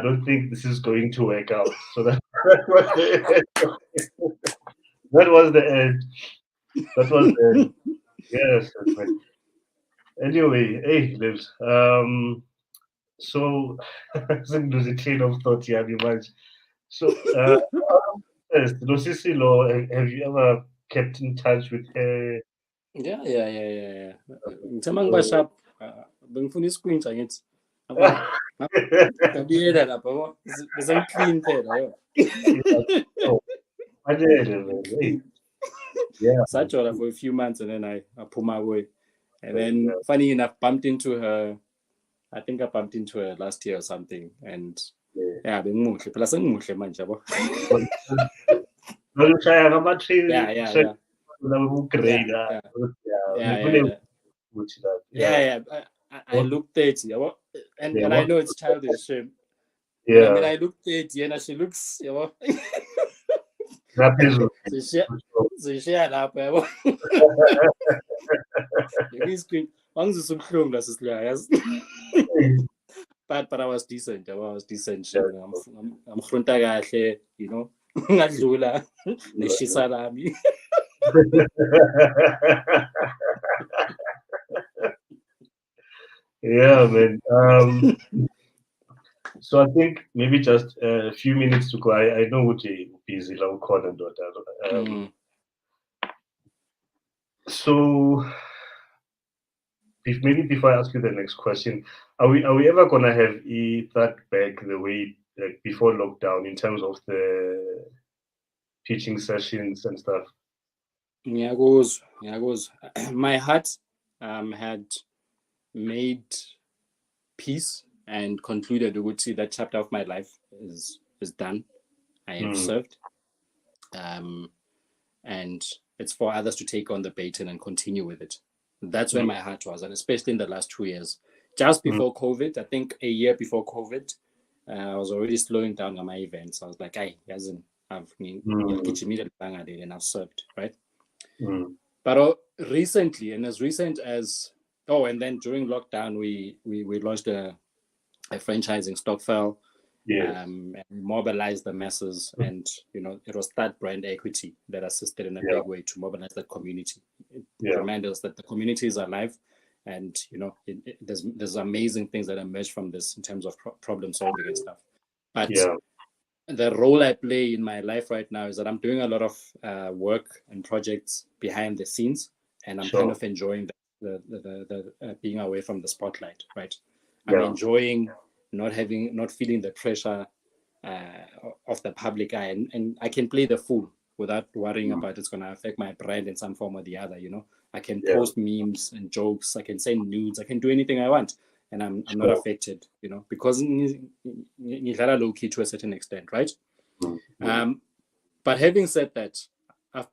don't think this is going to work out. So that was the end. That was the end. That was the end. Yes. Anyway, hey, lives. So I'm losing train of thought here, much. So yes, Nosisilo, have you ever kept in touch with her? Yeah. Ngithema ngibashap bengifuna isikwintsha ngithi. Ngabiyela lapha yabo. Bese ngiclean phela yo. Yeah. Sajola for a few months and then I phuma away. And then funny enough, bumped into her. I think I bumped into her last year or something. And yeah, bengimuhle. Phela sengimuhle manje yabo. Yeah. I look 30, and I know it's childish shame. But I mean, I look 30 and she looks, so she had up. But I was decent. I was decent. I'm frontagahle, ngadlula neshisa lami. Yeah, man. So I think maybe just a few minutes to go. I know what you busy long corner daughter. So maybe before I ask you the next question, are we ever gonna have that back the way like before lockdown in terms of the teaching sessions and stuff? Yeah, goes. My heart had made peace and concluded that chapter of my life is done. I have served. And it's for others to take on the baton and continue with it. That's where my heart was, and especially in the last 2 years. Just before COVID, I think a year before COVID, I was already slowing down on my events. I was like, I've and I've served, right? But recently, and as recent as and then during lockdown, we launched a franchising stokvel. And mobilize the masses, and it was that brand equity that assisted in a big way to mobilize that community. It reminded us that the community is alive, and there's amazing things that emerge from this in terms of problem solving and stuff. But the role I play in my life right now is that I'm doing a lot of work and projects behind the scenes, and I'm kind of enjoying the being away from the spotlight. Right, I'm enjoying not feeling the pressure of the public eye, and I can play the fool without worrying about it's going to affect my brand in some form or the other. I can post memes and jokes, I can send nudes, I can do anything I want, and I'm not affected, because you're low key to a certain extent, right? But having said that, I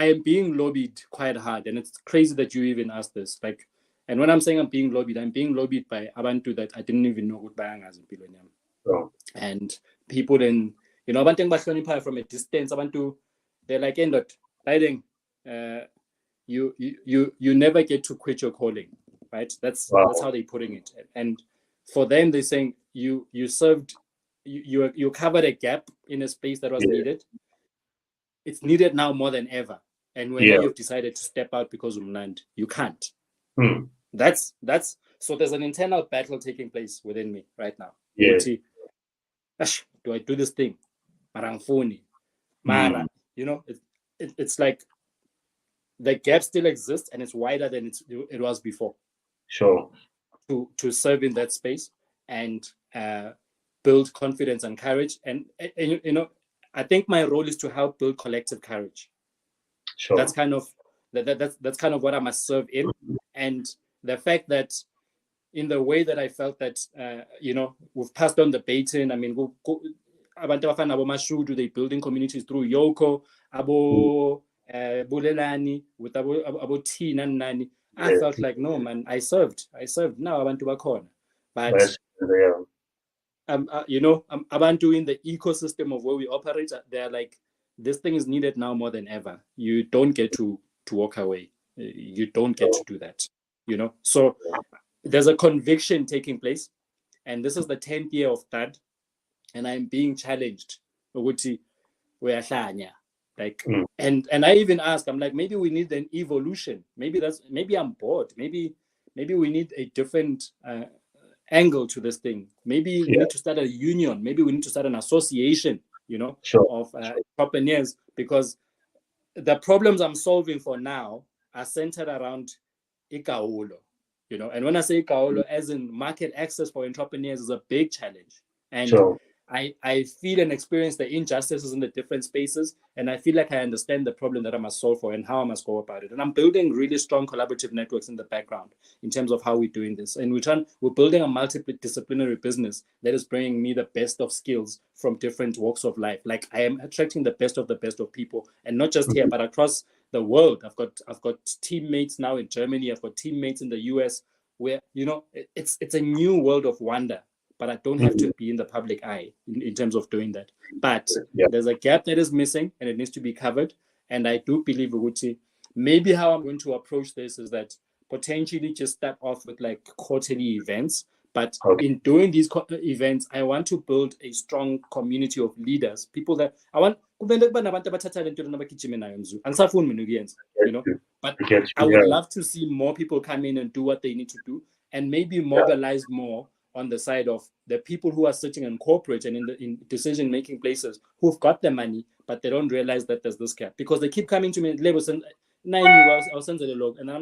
am being lobbied quite hard, and it's crazy that you even asked this. Like, and when I'm saying I'm being lobbied by abantu that I didn't even know what bayangas in Pilonyam. And people in, abantu from a distance, abantu, they're like, you never get to quit your calling, right? That's how they're putting it. And for them, they're saying you served you covered a gap in a space that was needed. It's needed now more than ever. And when you've decided to step out because of Mnand, you can't. That's so there's an internal battle taking place within me right now. Do I do this thing? Marangfuni. Mara. You know, it's like the gap still exists and it's wider than it was before. Sure. To serve in that space and build confidence and courage. And you know, I think my role is to help build collective courage. Sure. That's kind of that's kind of what I must serve in. And the fact that in the way that I felt that you know, we've passed on the baton. I mean, abantu abafana abomashudu, they building communities through Yoko, abo Bulelani, with abo Tina and Nani. I felt like, no, man, I served. Now abantu bakhona. But you know, abantu in the ecosystem of where we operate, they're like, this thing is needed now more than ever. You don't get to walk away. You don't get to do that. You know, so there's a conviction taking place, and this is the 10th year of THUD, and I'm being challenged. Like, and I even asked, I'm like, maybe we need an evolution. Maybe I'm bored. Maybe we need a different angle to this thing. Maybe we need to start a union. Maybe we need to start an association, you know, of entrepreneurs, because the problems I'm solving for now are centered around ikaolo, you know. And when I say ikaolo, as in market access for entrepreneurs, is a big challenge. And I feel and experience the injustices in the different spaces, and I feel like I understand the problem that I must solve for and how I must go about it. And I'm building really strong collaborative networks in the background in terms of how we're doing this. And we're building a multidisciplinary business that is bringing me the best of skills from different walks of life. Like, I am attracting the best of people, and not just here, but across the world. I've got teammates now in Germany. I've got teammates in the US, where, you know, it's a new world of wonder. But I don't have to be in the public eye in terms of doing that. But there's a gap that is missing, and it needs to be covered. And I do believe, Uguti, maybe how I'm going to approach this is that potentially just start off with like quarterly events. But in doing these events, I want to build a strong community of leaders, people that I want. You know, but I would love to see more people come in and do what they need to do, and maybe mobilize more on the side of the people who are sitting in corporate and in decision-making places, who've got the money, but they don't realize that there's this gap, because they keep coming to me, and I'm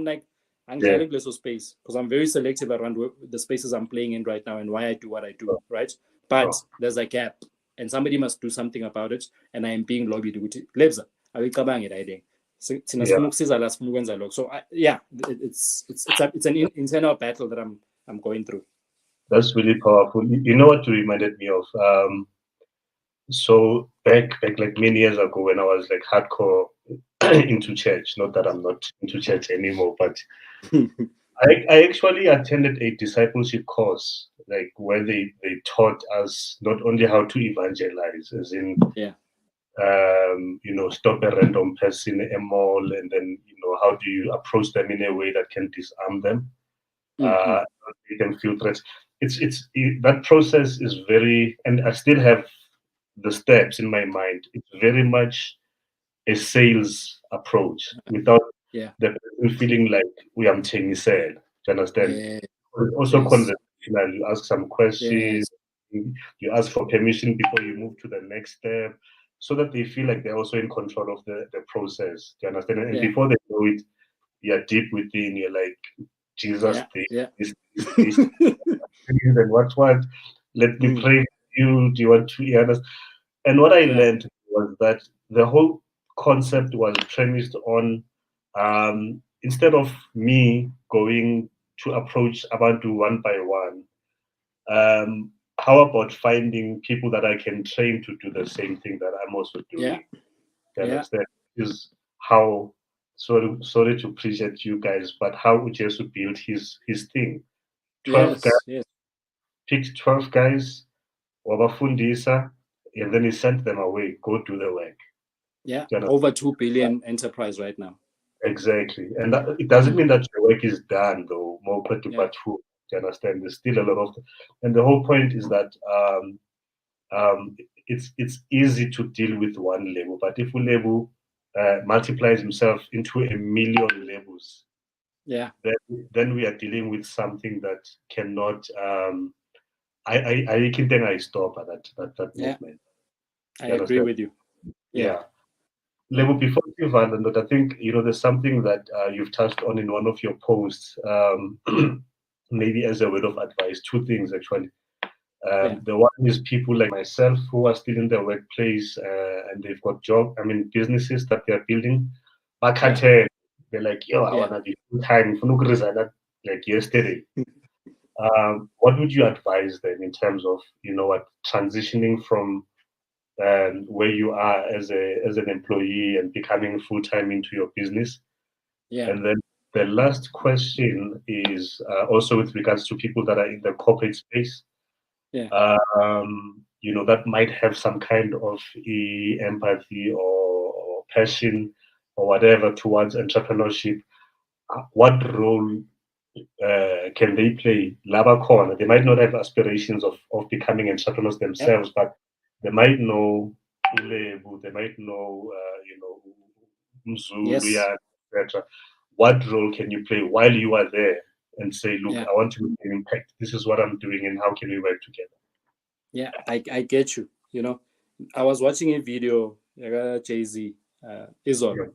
like, I'm carrying less space, because I'm very selective around the spaces I'm playing in right now and why I do what I do, right? But there's a gap, and somebody must do something about it, and I am being lobbied with it. So it's an internal battle that I'm going through. That's really powerful. You know what you reminded me of? So back like many years ago, when I was like hardcore into church, not that I'm not into church anymore, but I actually attended a discipleship course, like where they taught us not only how to evangelize, as in you know, stop a random person in a mall, and then, you know, how do you approach them in a way that can disarm them, make them feel threats. That process is very, and I still have the steps in my mind. It's very much a sales approach without the person feeling like we are saying said. Do you understand? Also conversational. You ask some questions. You ask for permission before you move to the next step, so that they feel like they're also in control of the process. Do you understand? And before they know it, you're deep within. You're like, Jesus, this, and what? Let me pray for you. Do you want to hear us? And what I learned was that the whole concept was premised on, instead of me going to approach Abantu one by one, how about finding people that I can train to do the same thing that I'm also doing? That is how, sorry to preach at you guys, but how Ujesu built his thing. 12 guys, picked 12 guys, wabafundisa, and then he sent them away. Go do the work. Over 2 billion enterprise right now. Exactly. And it doesn't mean that your work is done, though. More but who, do you understand? There's still a lot of, and the whole point is that it's easy to deal with one label. But if a label multiplies himself into 1,000,000 labels, yeah, then we are dealing with something that cannot. I can think I stop at that yeah. movement. I You agree understand? with you. Yeah, Yeah. yeah, Level before you, Valen, I think there's something that you've touched on in one of your posts. Maybe as a word of advice, two things actually. yeah, The one is people like myself who are still in their workplace and they've got businesses that they're building. yeah, They're like, yo, I yeah. wanna be full time. Like yesterday. What would you advise then in terms of transitioning from where you are as an employee and becoming full time into your business? Yeah, And then the last question is also with regards to people that are in the corporate space. yeah, That might have some kind of empathy or passion or whatever towards entrepreneurship. What role can they play? Laba corner. They might not have aspirations of becoming entrepreneurs yep, themselves, but they might know Ulebu, they might know, yes, Mzulu, etc. What role can you play while you are there and say, look, yeah, I want to make an impact. This is what I'm doing, and how can we work together? yeah. I get you. I was watching a video, Jay-Z, Izon.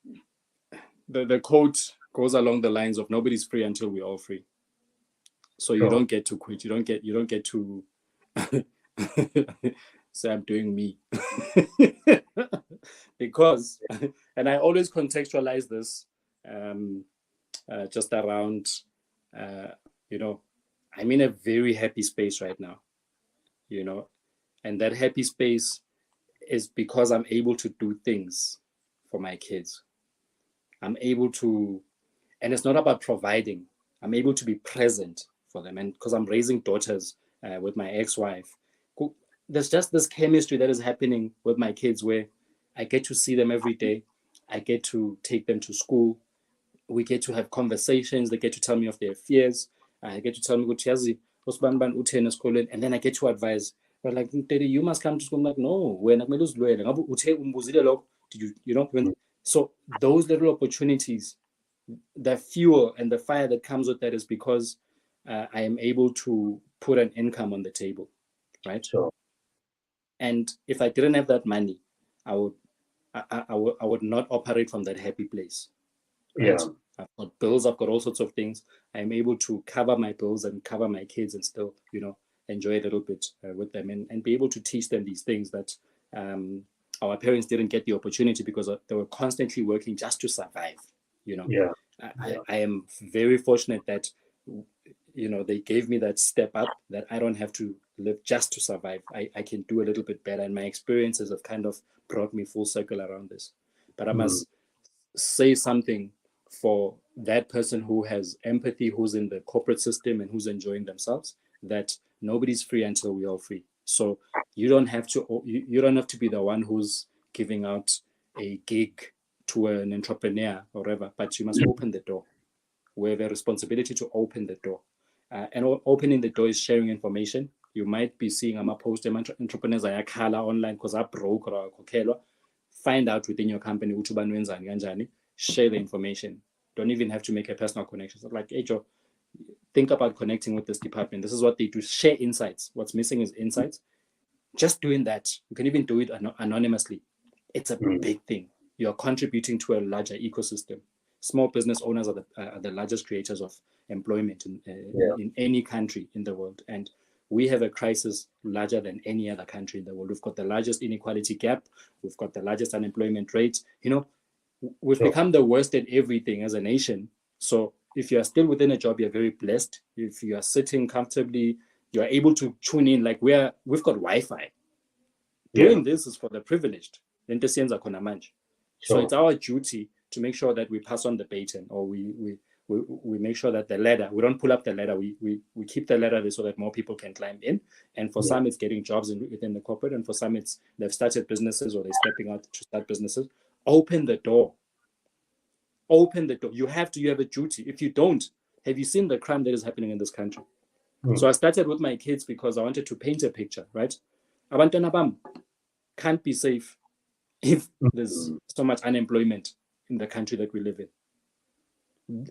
Yeah, The quote goes along the lines of nobody's free until we're all free. So you sure. don't get to quit. You don't get to say I'm doing me. Because, and I always contextualize this just around, uh, you know, I'm in a very happy space right now, you know, and that happy space is because I'm able to do things for my kids. I'm able to, and it's not about providing, I'm able to be present for them. And because I'm raising daughters with my ex-wife, there's just this chemistry that is happening with my kids where I get to see them every day. I get to take them to school. We get to have conversations. They get to tell me of their fears. I get to tell me, and then I get to advise. But like, Daddy, you must come to school. I'm like, no, we're not going to did so those little opportunities, the fuel and the fire that comes with that is because I am able to put an income on the table, right? Sure. And if I didn't have that money, I would I would not operate from that happy place, right? Yeah. I've got bills, I've got all sorts of things. I'm able to cover my bills and cover my kids and still, enjoy a little bit with them and be able to teach them these things that our parents didn't get the opportunity because they were constantly working just to survive. Yeah. I am very fortunate that they gave me that step up that I don't have to live just to survive. I can do a little bit better, and my experiences have kind of brought me full circle around this. But I Mm. must say something for that person who has empathy, who's in the corporate system and who's enjoying themselves, that nobody's free until we're all free. So you don't have to be the one who's giving out a gig to an entrepreneur or whatever, but you must open the door. We have a responsibility to open the door. And opening the door is sharing information. You might be seeing I'm a post entrepreneurs ayakhala online because I broke or akhokhelwa. Find out within your company which ubani wenzani kanjani. Share the information. Don't even have to make a personal connection. So like, hey Joe, think about connecting with this department. This is what they do. Share insights. What's missing is insights. Just doing that, you can even do it anonymously. It's a Mm. big thing. You're contributing to a larger ecosystem. Small business owners are the largest creators of employment Yeah. in any country in the world. And we have a crisis larger than any other country in the world. We've got the largest inequality gap. We've got the largest unemployment rate. We've Sure. become the worst at everything as a nation. So if you are still within a job, you're very blessed. If you are sitting comfortably, you are able to tune in. Like we've got Wi-Fi. Yeah. Doing this is for the privileged. So Sure. it's our duty to make sure that we pass on the baton, or we make sure that the ladder, we don't pull up the ladder, we keep the ladder there so that more people can climb in. And for Yeah. some, it's getting jobs within the corporate, and for some, it's they've started businesses or they're stepping out to start businesses. Open the door. Open the door. You have a duty. If you don't, have you seen the crime that is happening in this country? So I started with my kids because I wanted to paint a picture, right? Abantwana bam can't be safe if there's so much unemployment in the country that we live in.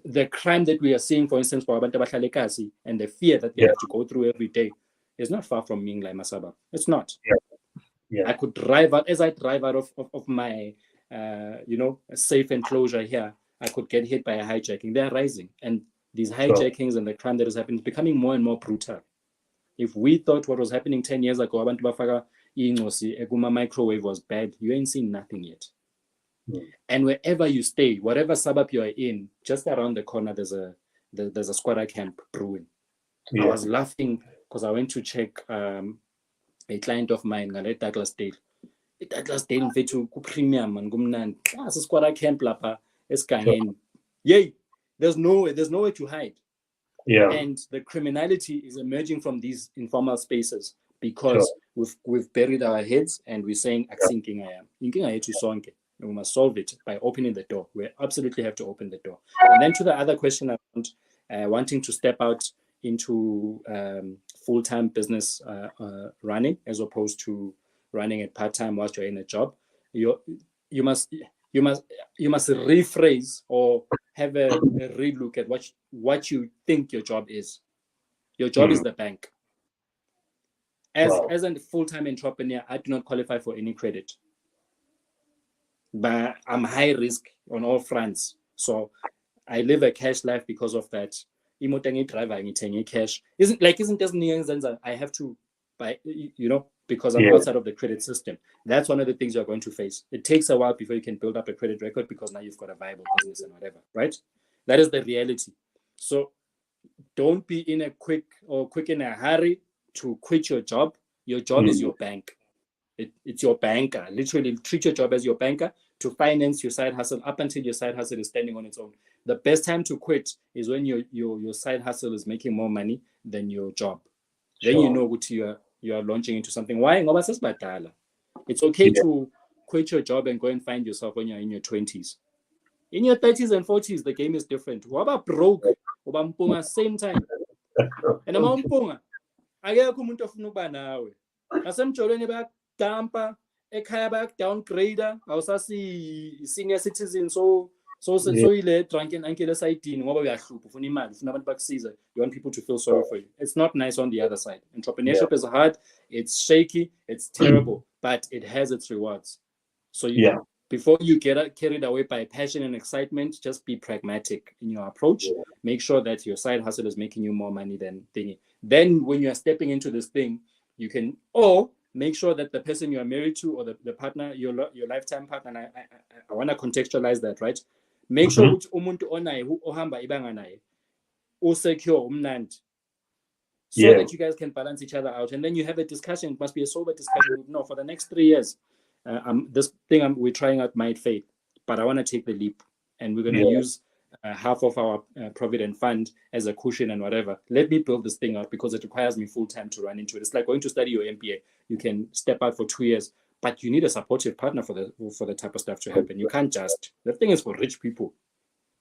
The crime that we are seeing, for instance, for abantu abahlala eKasi, and the fear that they have to go through every day is not far from being like Masaba. It's not. I could drive out, as I drive out of my, safe enclosure here, I could get hit by a hijacking. They're rising. And these hijackings and the crime that is happening is becoming more and more brutal. If we thought what was happening 10 years ago, abantu bafaka ingosi ekuma microwave was bad, you ain't seen nothing yet. And wherever you stay, whatever suburb you are in, just around the corner, there's a squatter camp brewing. I was laughing because I went to check a client of mine, Douglas Dale. Douglas Dale mfethu ku premium and gumnandi. It's a squatter camp lapha esigangeni. Yay, there's nowhere to hide. And the criminality is emerging from these informal spaces because we've buried our heads and we're saying inkinga yethu sonke. We must solve it by opening the door. We absolutely have to open the door. And then to the other question around wanting to step out into full-time business running as opposed to running it part-time whilst you're in a job, you must rephrase or have a relook at what you think your job is. Your job is the bank. As a full-time entrepreneur, I do not qualify for any credit. But I'm high risk on all fronts. So I live a cash life because of that. Cash I have to buy, because I'm outside of the credit system. That's one of the things you're going to face. It takes a while before you can build up a credit record because now you've got a viable business and whatever, right? That is the reality. So don't be in a quick in a hurry to quit your job. Your job is your bank. It's your banker. Literally treat your job as your banker to finance your side hustle up until your side hustle is standing on its own. The best time to quit is when your side hustle is making more money than your job. Then you know what you are launching into something. Why? It's okay to quit your job and go and find yourself when you're in your 20s. In your 30s and 40s, the game is different. What about broke? Same time. And I'm on I get a kumuntu of Nubanawe. As I'm children about Tampa, a kayak downgrader, I was a senior citizen, so ile drunken ankle side you want people to feel sorry for you. It's not nice on the other side. Entrepreneurship is hard, it's shaky, it's terrible, but it has its rewards. So before you get carried away by passion and excitement, just be pragmatic in your approach. Make sure that your side hustle is making you more money than thingy. Then when you're stepping into this thing, you can make sure that the person you are married to or the partner, your lifetime partner, and I want to contextualize that, right? Make sure which umuntu onaye ohamba ibanga naye secure umnandi, so that you guys can balance each other out, and then you have a discussion. It must be a sober discussion. No, for the next 3 years, this thing we're trying out might fail, but I want to take the leap, and we're going to use half of our provident fund as a cushion and whatever. Let me build this thing out because it requires me full time to run into it. It's like going to study your MBA. You can step out for 2 years, but you need a supportive partner for the type of stuff to happen. You can't just. The thing is for rich people.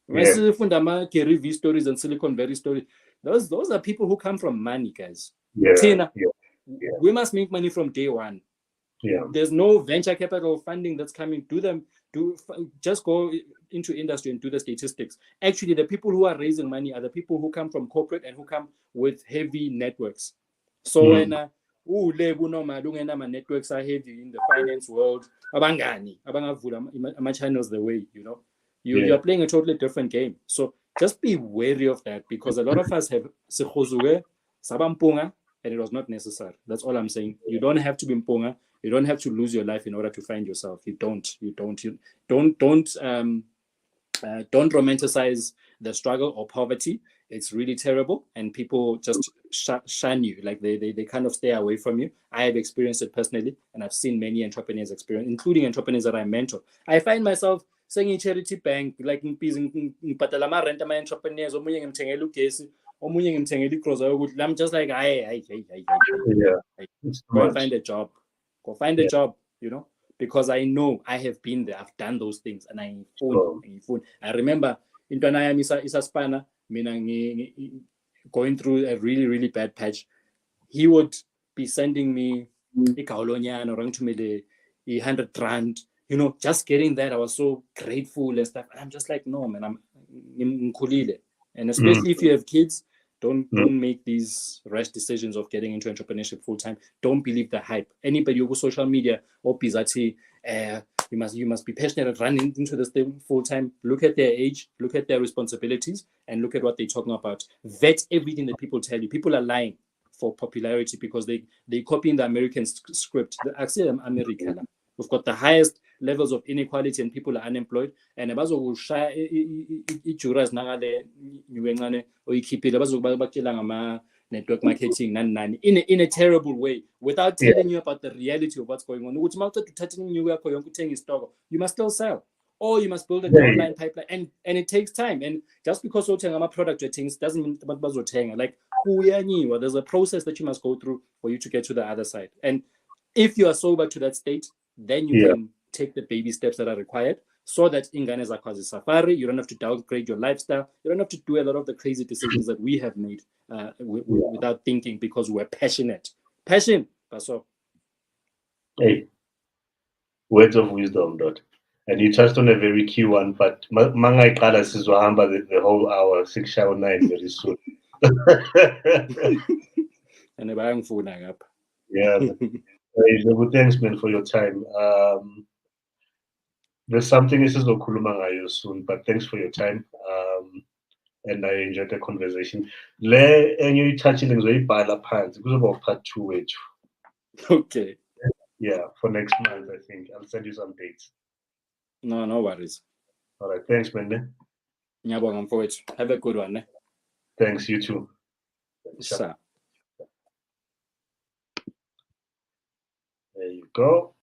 Review stories and Silicon Valley stories. Those are people who come from money, guys. We must make money from day one. There's no venture capital funding that's coming. Just go into industry and do the statistics. Actually, the people who are raising money are the people who come from corporate and who come with heavy networks. So when networks are heavy in the finance world, channels the way, you're playing a totally different game. So just be wary of that, because a lot of us have sabampunga, and it was not necessary. That's all I'm saying. You don't have to be mpunga. You don't have to lose your life in order to find yourself. You don't romanticize the struggle or poverty. It's really terrible, and people just shun you. Like they kind of stay away from you. I have experienced it personally, and I've seen many entrepreneurs experience, including entrepreneurs that I mentor. I find myself saying in charity bank, like in patala ma rent my entrepreneurs, omunye ngimthengela ugesi, omunye ngimthengela igrocery ukuthi. I'm just like, go and find a job. Go find a job, because I know I have been there. I've done those things, and I remember in Tanaya Misa Spana, going through a really, really bad patch, he would be sending me ikaolonyana or the 100 rand. You know, just getting that, I was so grateful and stuff. I'm just like, no, man, I'm mkhulile. And especially if you have kids, don't make these rash decisions of getting into entrepreneurship full time. Don't believe the hype. Anybody who goes social media or bizati, you must be passionate at running into this thing full time. Look at their age, look at their responsibilities, and look at what they're talking about. Vet everything that people tell you. People are lying for popularity because they copying the American script. The Axiom America. We've got the highest levels of inequality and people are unemployed. And bazokushaya ijuras nangale niwencane oyikhipile bazokubakela ngama network marketing in a terrible way without telling you about the reality of what's going on. You must still sell. Or you must build an online pipeline, and it takes time. And just because you're a product things doesn't mean like there's a process that you must go through for you to get to the other side. And if you are sober to that state, then you can take the baby steps that are required so that in Ghana Zakwazi Safari, you don't have to downgrade your lifestyle. You don't have to do a lot of the crazy decisions that we have made without thinking because we're passionate. Passion. So. Hey, words of wisdom, Dot. And you touched on a very key one, but Mangai Kala Sizwahamba the whole hour, 6 hour 9 very soon. And I'm full up. Yeah. Thanks, man, for your time. There's something this is Okuluma soon, but thanks for your time. And I enjoyed the conversation. And you touching things very bad because about part 2. Okay. Yeah, for next month, I think. I'll send you some dates. No worries. All right. Thanks, man. Have a good one. Thanks, you too. Sure. There you go.